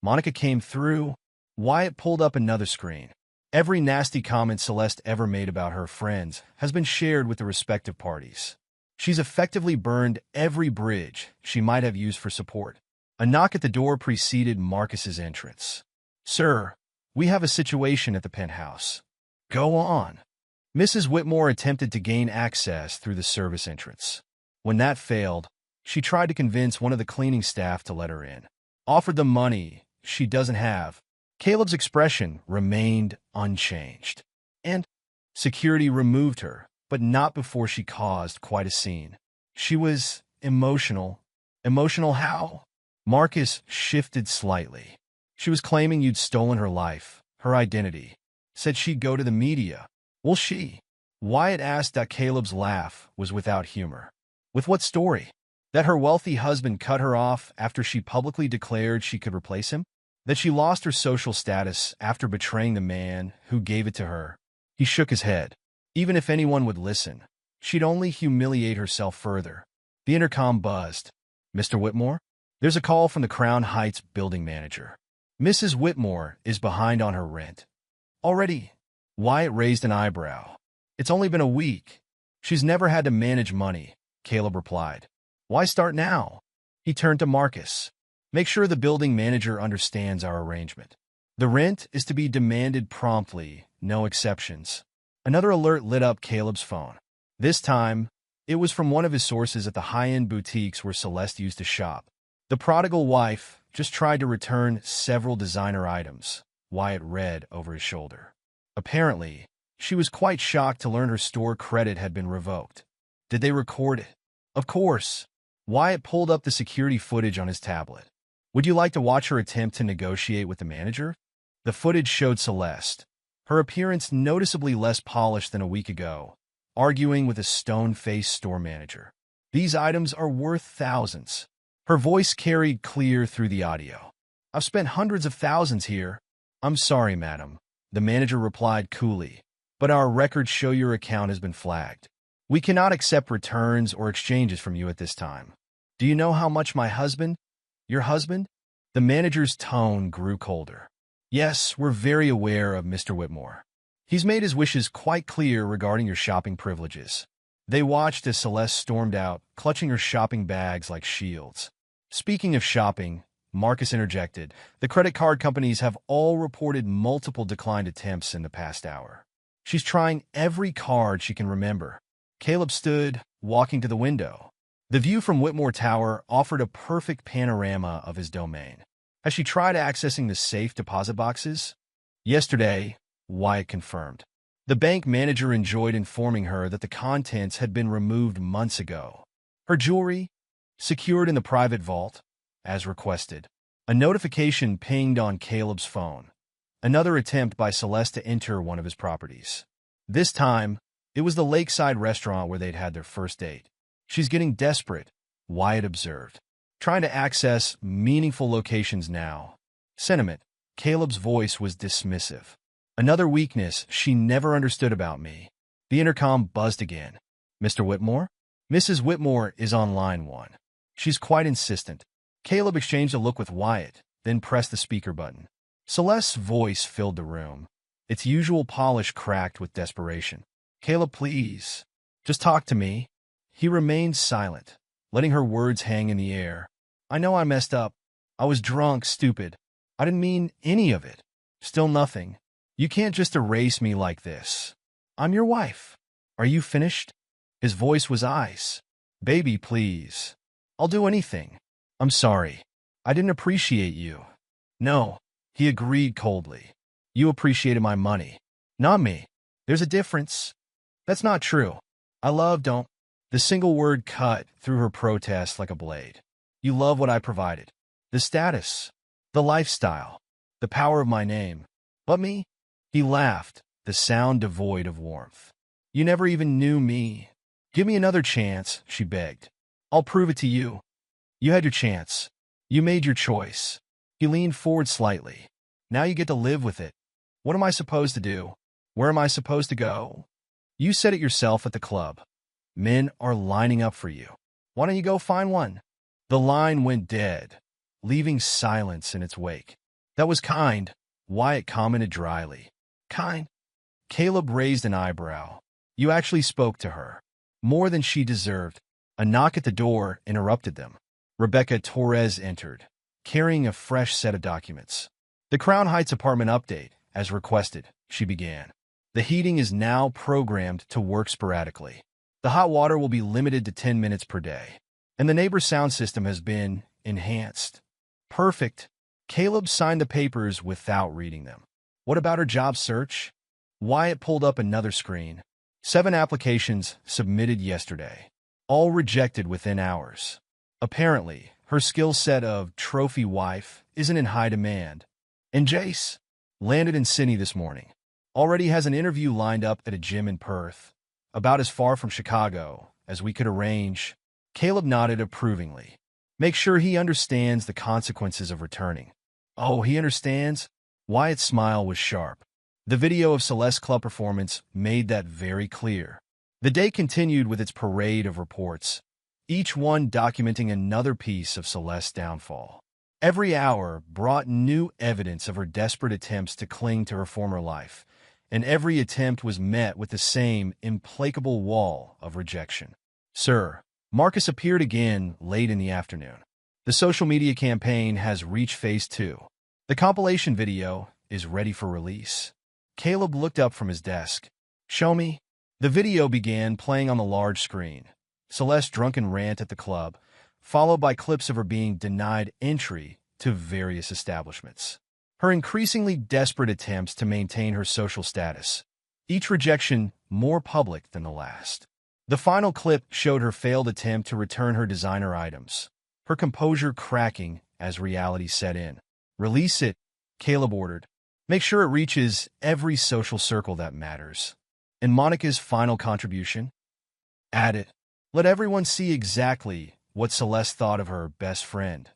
Monica came through. Wyatt pulled up another screen. Every nasty comment Celeste ever made about her friends has been shared with the respective parties. She's effectively burned every bridge she might have used for support. A knock at the door preceded Marcus's entrance. "Sir, we have a situation at the penthouse." "Go on." Mrs. Whitmore attempted to gain access through the service entrance. When that failed, she tried to convince one of the cleaning staff to let her in. Offered them money she doesn't have. Caleb's expression remained unchanged. And security removed her, but not before she caused quite a scene. She was emotional. Emotional how? Marcus shifted slightly. "She was claiming you'd stolen her life, her identity. Said she'd go to the media." "Will she?" Wyatt asked. Caleb's laugh was without humor. "With what story? That her wealthy husband cut her off after she publicly declared she could replace him? That she lost her social status after betraying the man who gave it to her?" He shook his head. "Even if anyone would listen, she'd only humiliate herself further." The intercom buzzed. "Mr. Whitmore? There's a call from the Crown Heights building manager. Mrs. Whitmore is behind on her rent." "Already?" Wyatt raised an eyebrow. "It's only been a week. She's never had to manage money," Caleb replied. "Why start now?" He turned to Marcus. "Make sure the building manager understands our arrangement. The rent is to be demanded promptly, no exceptions." Another alert lit up Caleb's phone. This time, it was from one of his sources at the high-end boutiques where Celeste used to shop. The prodigal wife just tried to return several designer items, Wyatt read over his shoulder. Apparently, she was quite shocked to learn her store credit had been revoked. Did they record it? Of course. Wyatt pulled up the security footage on his tablet. Would you like to watch her attempt to negotiate with the manager? The footage showed Celeste, her appearance noticeably less polished than a week ago, arguing with a stone-faced store manager. These items are worth thousands. Her voice carried clear through the audio. I've spent hundreds of thousands here. I'm sorry, madam, the manager replied coolly, but our records show your account has been flagged. We cannot accept returns or exchanges from you at this time. Do you know how much your husband? The manager's tone grew colder. Yes, we're very aware of Mr. Whitmore. He's made his wishes quite clear regarding your shopping privileges. They watched as Celeste stormed out, clutching her shopping bags like shields. Speaking of shopping, Marcus interjected, the credit card companies have all reported multiple declined attempts in the past hour. She's trying every card she can remember. Caleb stood, walking to the window. The view from Whitmore Tower offered a perfect panorama of his domain. Has she tried accessing the safe deposit boxes? Yesterday, Wyatt confirmed. The bank manager enjoyed informing her that the contents had been removed months ago. Her jewelry, secured in the private vault, as requested. A notification pinged on Caleb's phone. Another attempt by Celeste to enter one of his properties. This time, it was the lakeside restaurant where they'd had their first date. She's getting desperate, Wyatt observed. Trying to access meaningful locations now. Sentiment. Caleb's voice was dismissive. Another weakness she never understood about me. The intercom buzzed again. Mr. Whitmore? Mrs. Whitmore is on line 1. She's quite insistent. Caleb exchanged a look with Wyatt, then pressed the speaker button. Celeste's voice filled the room. Its usual polish cracked with desperation. Caleb, please. Just talk to me. He remained silent, letting her words hang in the air. I know I messed up. I was drunk, stupid. I didn't mean any of it. Still nothing. You can't just erase me like this. I'm your wife. Are you finished? His voice was ice. Baby, please. I'll do anything. I'm sorry. I didn't appreciate you. No, he agreed coldly. You appreciated my money. Not me. There's a difference. That's not true. don't. The single word cut through her protest like a blade. You love what I provided. The status. The lifestyle. The power of my name. But me? He laughed, the sound devoid of warmth. You never even knew me. Give me another chance, she begged. I'll prove it to you. You had your chance. You made your choice. He leaned forward slightly. Now you get to live with it. What am I supposed to do? Where am I supposed to go? You said it yourself at the club. Men are lining up for you. Why don't you go find one? The line went dead, leaving silence in its wake. That was kind, Wyatt commented dryly. Kind? Caleb raised an eyebrow. You actually spoke to her. More than she deserved. A knock at the door interrupted them. Rebecca Torres entered, carrying a fresh set of documents. The Crown Heights apartment update, as requested, she began. The heating is now programmed to work sporadically. The hot water will be limited to 10 minutes per day. And the neighbor's sound system has been enhanced. Perfect. Caleb signed the papers without reading them. What about her job search? Wyatt pulled up another screen. 7 applications submitted yesterday. All rejected within hours. Apparently, her skill set of trophy wife isn't in high demand. And Jace landed in Sydney this morning. Already has an interview lined up at a gym in Perth. About as far from Chicago as we could arrange. Caleb nodded approvingly. Make sure he understands the consequences of returning. Oh, he understands? Wyatt's smile was sharp. The video of Celeste's club performance made that very clear. The day continued with its parade of reports, each one documenting another piece of Celeste's downfall. Every hour brought new evidence of her desperate attempts to cling to her former life, and every attempt was met with the same implacable wall of rejection. Sir, Marcus appeared again late in the afternoon. The social media campaign has reached phase 2. The compilation video is ready for release. Caleb looked up from his desk. Show me. The video began playing on the large screen. Celeste's drunken rant at the club, followed by clips of her being denied entry to various establishments. Her increasingly desperate attempts to maintain her social status, each rejection more public than the last. The final clip showed her failed attempt to return her designer items, her composure cracking as reality set in. Release it, Caleb ordered. Make sure it reaches every social circle that matters. And Monica's final contribution? Add it. Let everyone see exactly what Celeste thought of her best friend.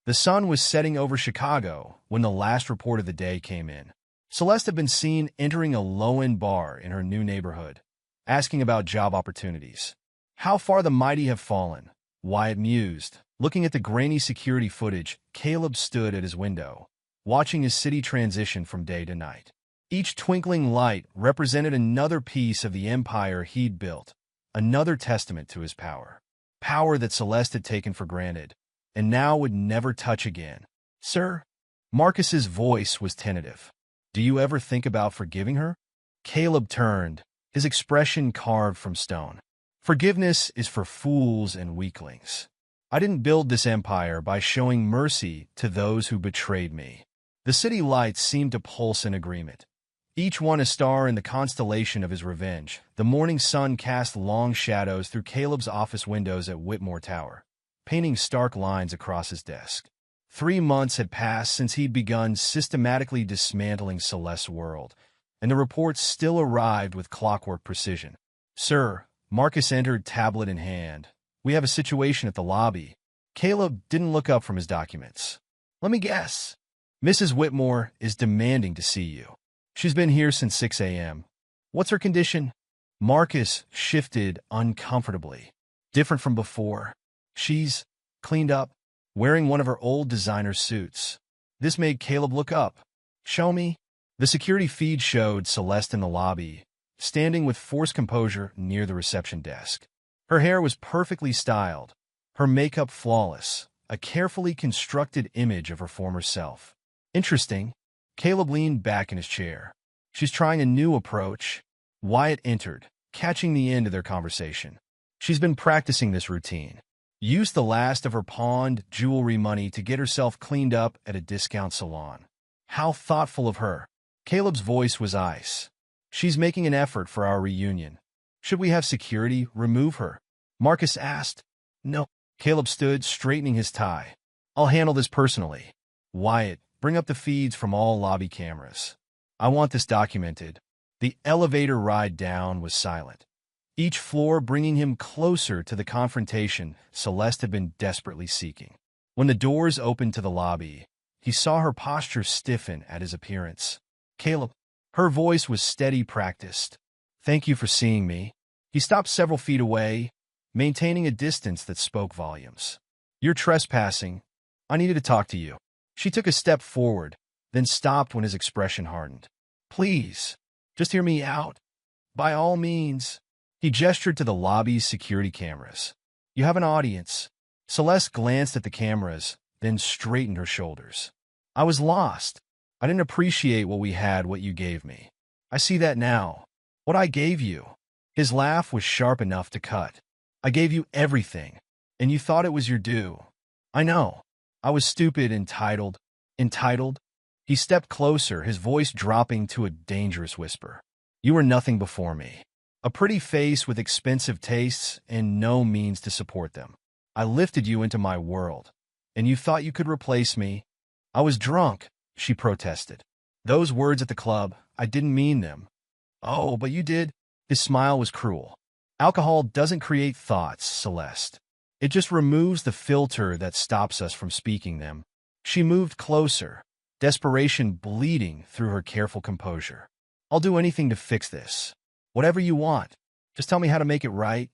The sun was setting over Chicago when the last report of the day came in. Celeste had been seen entering a low-end bar in her new neighborhood, asking about job opportunities. How far the mighty have fallen, Wyatt mused. Looking at the grainy security footage, Caleb stood at his window, watching his city transition from day to night. Each twinkling light represented another piece of the empire he'd built, another testament to his power. Power that Celeste had taken for granted, and now would never touch again. Sir? Marcus's voice was tentative. Do you ever think about forgiving her? Caleb turned, his expression carved from stone. Forgiveness is for fools and weaklings. I didn't build this empire by showing mercy to those who betrayed me. The city lights seemed to pulse in agreement, each one a star in the constellation of his revenge. The morning sun cast long shadows through Caleb's office windows at Whitmore Tower, painting stark lines across his desk. 3 months had passed since he'd begun systematically dismantling Celeste's world, and the reports still arrived with clockwork precision. Sir, Marcus entered, tablet in hand. We have a situation at the lobby. Caleb didn't look up from his documents. Let me guess. Mrs. Whitmore is demanding to see you. She's been here since 6 a.m. What's her condition? Marcus shifted uncomfortably. Different from before. She's cleaned up, wearing one of her old designer suits. This made Caleb look up. Show me. The security feed showed Celeste in the lobby, standing with forced composure near the reception desk. Her hair was perfectly styled, her makeup flawless, a carefully constructed image of her former self. Interesting. Caleb leaned back in his chair. She's trying a new approach. Wyatt entered, catching the end of their conversation. She's been practicing this routine. Used the last of her pawned jewelry money to get herself cleaned up at a discount salon. How thoughtful of her. Caleb's voice was ice. She's making an effort for our reunion. Should we have security remove her? Marcus asked. No. Caleb stood, straightening his tie. I'll handle this personally. Wyatt, bring up the feeds from all lobby cameras. I want this documented. The elevator ride down was silent, each floor bringing him closer to the confrontation Celeste had been desperately seeking. When the doors opened to the lobby, he saw her posture stiffen at his appearance. Caleb, her voice was steady, practiced. Thank you for seeing me. He stopped several feet away, maintaining a distance that spoke volumes. You're trespassing. I needed to talk to you. She took a step forward, then stopped when his expression hardened. Please, just hear me out. By all means. He gestured to the lobby's security cameras. You have an audience. Celeste glanced at the cameras, then straightened her shoulders. I was lost. I didn't appreciate what we had, what you gave me. I see that now. What I gave you. His laugh was sharp enough to cut. I gave you everything, and you thought it was your due. I know. I was stupid, entitled. Entitled? He stepped closer, his voice dropping to a dangerous whisper. You were nothing before me. A pretty face with expensive tastes and no means to support them. I lifted you into my world, and you thought you could replace me. I was drunk, she protested. Those words at the club, I didn't mean them. Oh, but you did. His smile was cruel. Alcohol doesn't create thoughts, Celeste. It just removes the filter that stops us from speaking them. She moved closer, desperation bleeding through her careful composure. I'll do anything to fix this. Whatever you want. Just tell me how to make it right.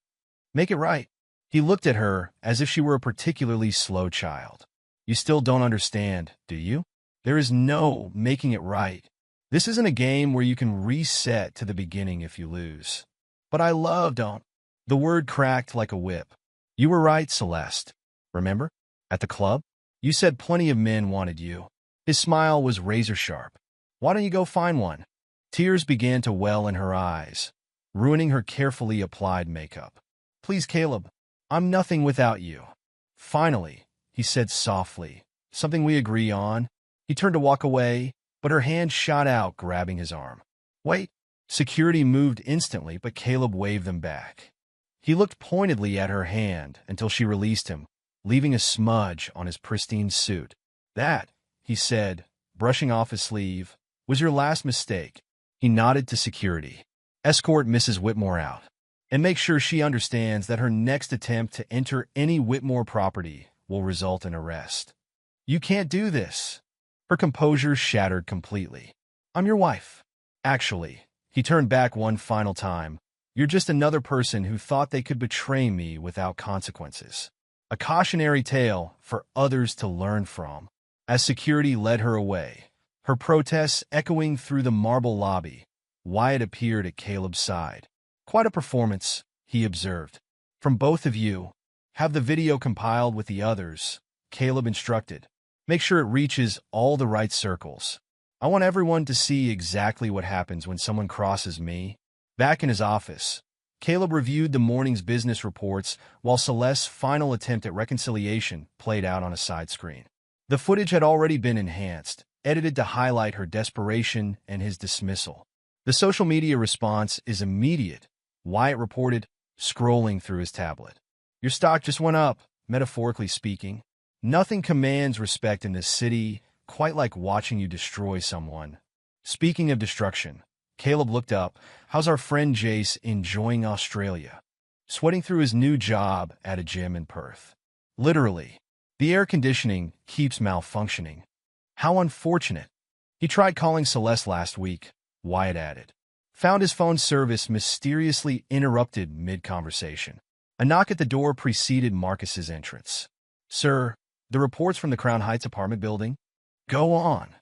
Make it right. He looked at her as if she were a particularly slow child. You still don't understand, do you? There is no making it right. This isn't a game where you can reset to the beginning if you lose. But I don't. The word cracked like a whip. You were right, Celeste. Remember? At the club? You said plenty of men wanted you. His smile was razor sharp. Why don't you go find one? Tears began to well in her eyes. ruining her carefully applied makeup. "Please, Caleb, I'm nothing without you." "Finally," he said softly, "something we agree on." He turned to walk away, but her hand shot out, grabbing his arm. "Wait." Security moved instantly, but Caleb waved them back. He looked pointedly at her hand until she released him, leaving a smudge on his pristine suit. "That," he said, brushing off his sleeve, "was your last mistake." He nodded to security. "Escort Mrs. Whitmore out, and make sure she understands that her next attempt to enter any Whitmore property will result in arrest." "You can't do this." Her composure shattered completely. "I'm your wife." "Actually," he turned back one final time, "you're just another person who thought they could betray me without consequences." A cautionary tale for others to learn from. As security led her away, her protests echoing through the marble lobby, Wyatt appeared at Caleb's side. "Quite a performance," he observed. "From both of you. Have the video compiled with the others," Caleb instructed. "Make sure it reaches all the right circles. I want everyone to see exactly what happens when someone crosses me." Back in his office, Caleb reviewed the morning's business reports while Celeste's final attempt at reconciliation played out on a side screen. The footage had already been enhanced, edited to highlight her desperation and his dismissal. The social media response is immediate, Wyatt reported, scrolling through his tablet. "Your stock just went up, metaphorically speaking. Nothing commands respect in this city quite like watching you destroy someone." Speaking of destruction, Caleb looked up. "How's our friend Jace enjoying Australia?" "Sweating through his new job at a gym in Perth." "Literally. The air conditioning keeps malfunctioning." "How unfortunate." "He tried calling Celeste last week," Wyatt added. "Found his phone service mysteriously interrupted mid-conversation." A knock at the door preceded Marcus's entrance. "Sir, the reports from the Crown Heights apartment building?" "Go on."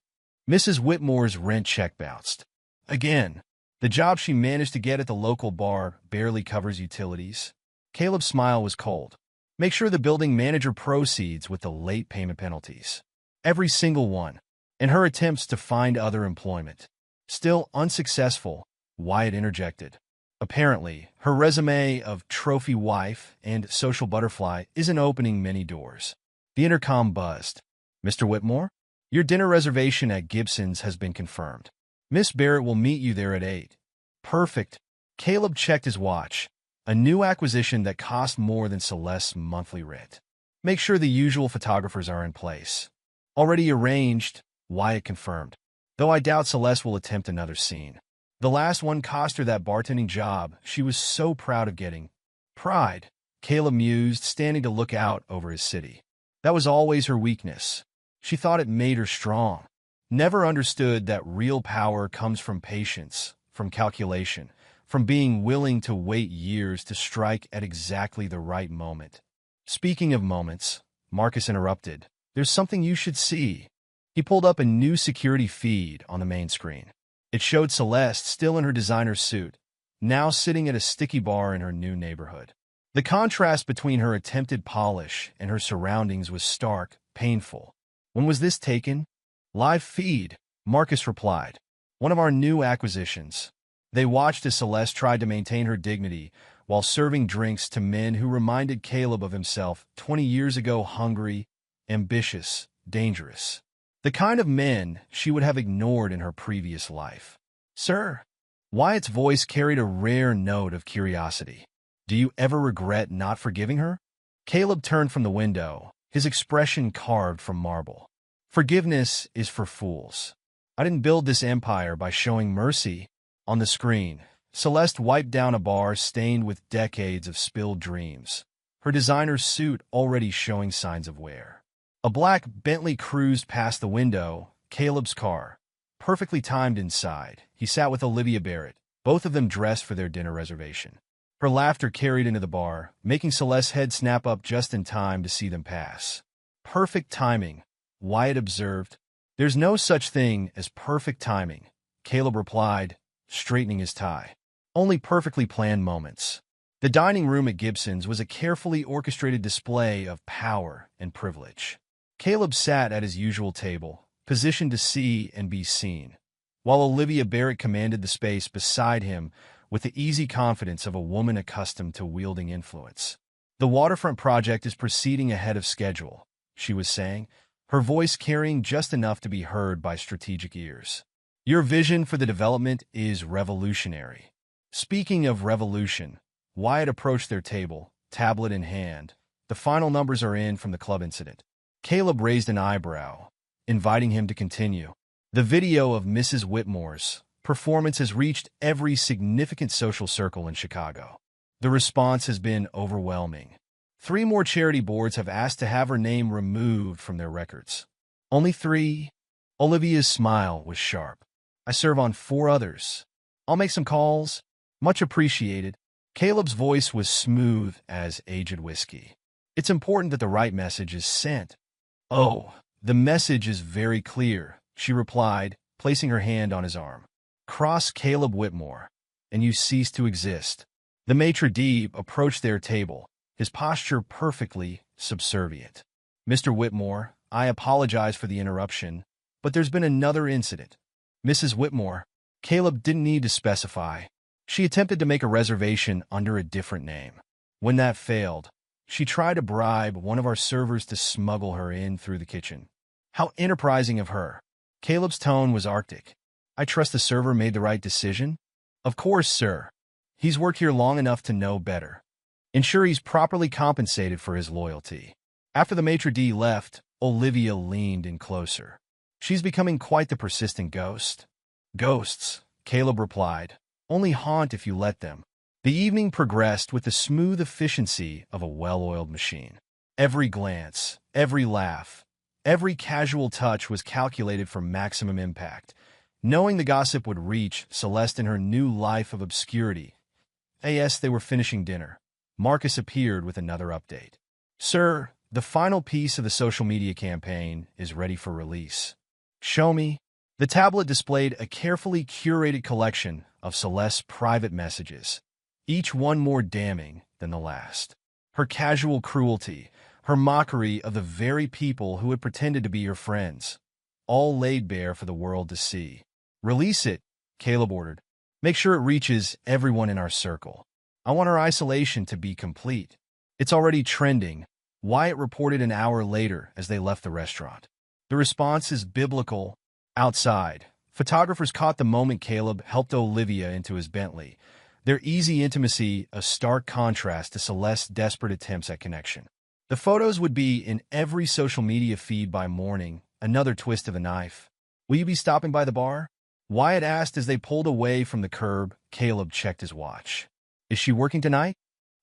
Mrs. Whitmore's rent check bounced. "Again, the job she managed to get at the local bar barely covers utilities." Caleb's smile was cold. "Make sure the building manager proceeds with the late payment penalties." "Every single one." "And her attempts to find other employment." "Still unsuccessful," Wyatt interjected. "Apparently, her resume of trophy wife and social butterfly isn't opening many doors." The intercom buzzed. "Mr. Whitmore, your dinner reservation at Gibson's has been confirmed. Miss Barrett will meet you there at 8. "Perfect." Caleb checked his watch. A new acquisition that cost more than Celeste's monthly rent. "Make sure the usual photographers are in place." "Already arranged," Wyatt confirmed. "Though I doubt Celeste will attempt another scene. The last one cost her that bartending job she was so proud of getting." "Pride," Caleb mused, standing to look out over his city. "That was always her weakness. She thought it made her strong. Never understood that real power comes from patience, from calculation, from being willing to wait years to strike at exactly the right moment." "Speaking of moments," Marcus interrupted, "there's something you should see." He pulled up a new security feed on the main screen. It showed Celeste still in her designer suit, now sitting at a sticky bar in her new neighborhood. The contrast between her attempted polish and her surroundings was stark, painful. "When was this taken?" "Live feed," Marcus replied. "One of our new acquisitions." They watched as Celeste tried to maintain her dignity while serving drinks to men who reminded Caleb of himself 20 years ago, hungry, ambitious, dangerous. The kind of men she would have ignored in her previous life. "Sir." Wyatt's voice carried a rare note of curiosity. "Do you ever regret not forgiving her?" Caleb turned from the window, his expression carved from marble. "Forgiveness is for fools. I didn't build this empire by showing mercy." On the screen, Celeste wiped down a bar stained with decades of spilled dreams, her designer suit already showing signs of wear. A black Bentley cruised past the window, Caleb's car, perfectly timed inside. He sat with Olivia Barrett, both of them dressed for their dinner reservation. Her laughter carried into the bar, making Celeste's head snap up just in time to see them pass. "Perfect timing," Wyatt observed. "There's no such thing as perfect timing," Caleb replied, straightening his tie. "Only perfectly planned moments." The dining room at Gibson's was a carefully orchestrated display of power and privilege. Caleb sat at his usual table, positioned to see and be seen, while Olivia Barrett commanded the space beside him with the easy confidence of a woman accustomed to wielding influence. The waterfront project is proceeding ahead of schedule, she was saying, her voice carrying just enough to be heard by strategic ears. Your vision for the development is revolutionary. Speaking of revolution, Wyatt approached their table, tablet in hand. The final numbers are in from the club incident. Caleb raised an eyebrow, inviting him to continue. The video of Mrs. Whitmore's performance has reached every significant social circle in Chicago. The response has been overwhelming. 3 more charity boards have asked to have her name removed from their records. Only 3? Olivia's smile was sharp. I serve on 4 others. I'll make some calls. Much appreciated. Caleb's voice was smooth as aged whiskey. It's important that the right message is sent. Oh, the message is very clear, she replied, placing her hand on his arm. Cross Caleb Whitmore, and you cease to exist. The maitre d' approached their table, his posture perfectly subservient. Mr. Whitmore, I apologize for the interruption, but there's been another incident. Mrs. Whitmore, Caleb didn't need to specify. She attempted to make a reservation under a different name. When that failed, she tried to bribe one of our servers to smuggle her in through the kitchen. How enterprising of her. Caleb's tone was arctic. I trust the server made the right decision? Of course, sir. He's worked here long enough to know better. Ensure he's properly compensated for his loyalty. After the maitre d' left, Olivia leaned in closer. She's becoming quite the persistent ghost. Ghosts, Caleb replied, only haunt if you let them. The evening progressed with the smooth efficiency of a well-oiled machine. Every glance, every laugh, every casual touch was calculated for maximum impact. Knowing the gossip would reach Celeste in her new life of obscurity. As they were finishing dinner, Marcus appeared with another update. Sir, the final piece of the social media campaign is ready for release. Show me. The tablet displayed a carefully curated collection of Celeste's private messages, each one more damning than the last. Her casual cruelty, her mockery of the very people who had pretended to be her friends, all laid bare for the world to see. Release it, Caleb ordered. Make sure it reaches everyone in our circle. I want our isolation to be complete. It's already trending, Wyatt reported an hour later as they left the restaurant. The response is biblical. Outside, photographers caught the moment Caleb helped Olivia into his Bentley, their easy intimacy a stark contrast to Celeste's desperate attempts at connection. The photos would be in every social media feed by morning, another twist of the knife. Will you be stopping by the bar? Wyatt asked as they pulled away from the curb. Caleb checked his watch. Is she working tonight?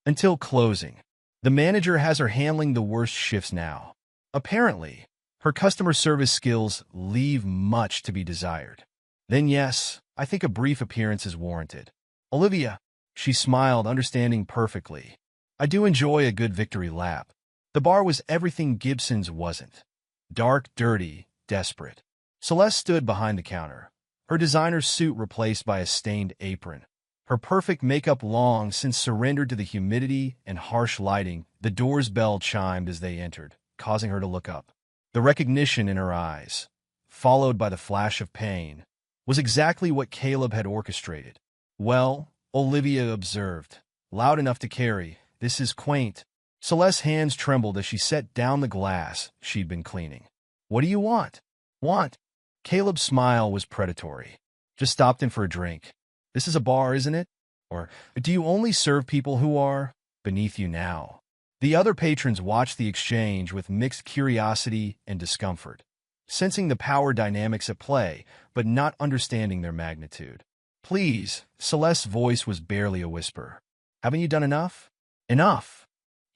Until closing. The manager has her handling the worst shifts now. Apparently, her customer service skills leave much to be desired. Then yes, I think a brief appearance is warranted. Olivia, she smiled, understanding perfectly. I do enjoy a good victory lap. The bar was everything Gibson's wasn't. Dark, dirty, desperate. Celeste stood behind the counter, her designer suit replaced by a stained apron. Her perfect makeup long since surrendered to the humidity and harsh lighting. The door's bell chimed as they entered, causing her to look up. The recognition in her eyes, followed by the flash of pain, was exactly what Caleb had orchestrated. Well, Olivia observed, loud enough to carry, this is quaint. Celeste's hands trembled as she set down the glass she'd been cleaning. What do you want? Want? Caleb's smile was predatory. Just stopped in for a drink. This is a bar, isn't it? Or do you only serve people who are beneath you now? The other patrons watched the exchange with mixed curiosity and discomfort, sensing the power dynamics at play, but not understanding their magnitude. Please, Celeste's voice was barely a whisper. Haven't you done enough? Enough.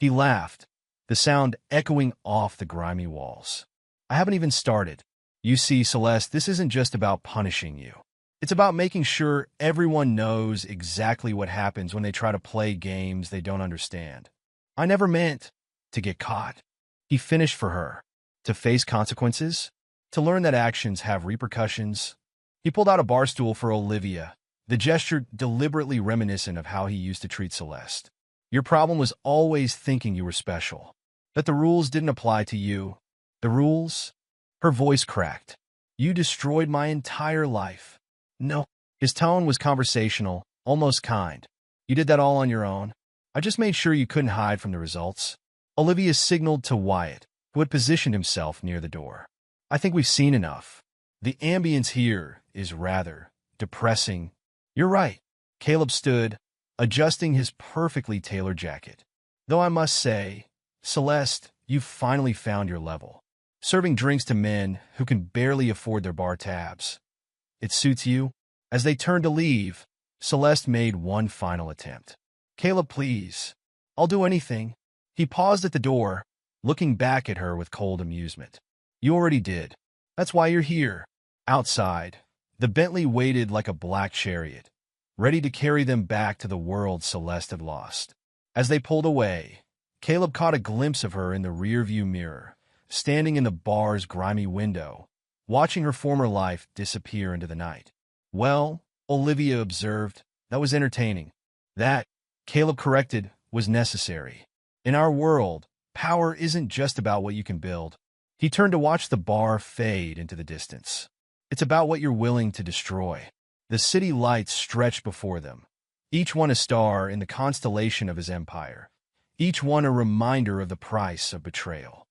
He laughed, the sound echoing off the grimy walls. I haven't even started. You see, Celeste, this isn't just about punishing you. It's about making sure everyone knows exactly what happens when they try to play games they don't understand. I never meant to get caught. He finished for her. To face consequences? To learn that actions have repercussions? He pulled out a bar stool for Olivia, the gesture deliberately reminiscent of how he used to treat Celeste. Your problem was always thinking you were special, that the rules didn't apply to you. The rules? Her voice cracked. You destroyed my entire life. No. His tone was conversational, Almost kind. You did that all on your own? I just made sure you couldn't hide from the results. Olivia signaled to Wyatt, who had positioned himself near the door. I think we've seen enough. The ambience here is rather depressing. You're right. Caleb stood, adjusting his perfectly tailored jacket. Though I must say, Celeste, you've finally found your level. Serving drinks to men who can barely afford their bar tabs. It suits you? As they turned to leave, Celeste made one final attempt. Caleb, please. I'll do anything. He paused at the door, looking back at her with cold amusement. You already did. That's why you're here. Outside, the Bentley waited like a black chariot, ready to carry them back to the world Celeste had lost. As they pulled away, Caleb caught a glimpse of her in the rearview mirror, standing in the bar's grimy window, watching her former life disappear into the night. Well, Olivia observed, that was entertaining. That, Caleb corrected, was necessary. In our world, power isn't just about what you can build. He turned to watch the bar fade into the distance. It's about what you're willing to destroy. The city lights stretched before them, each one a star in the constellation of his empire, each one a reminder of the price of betrayal.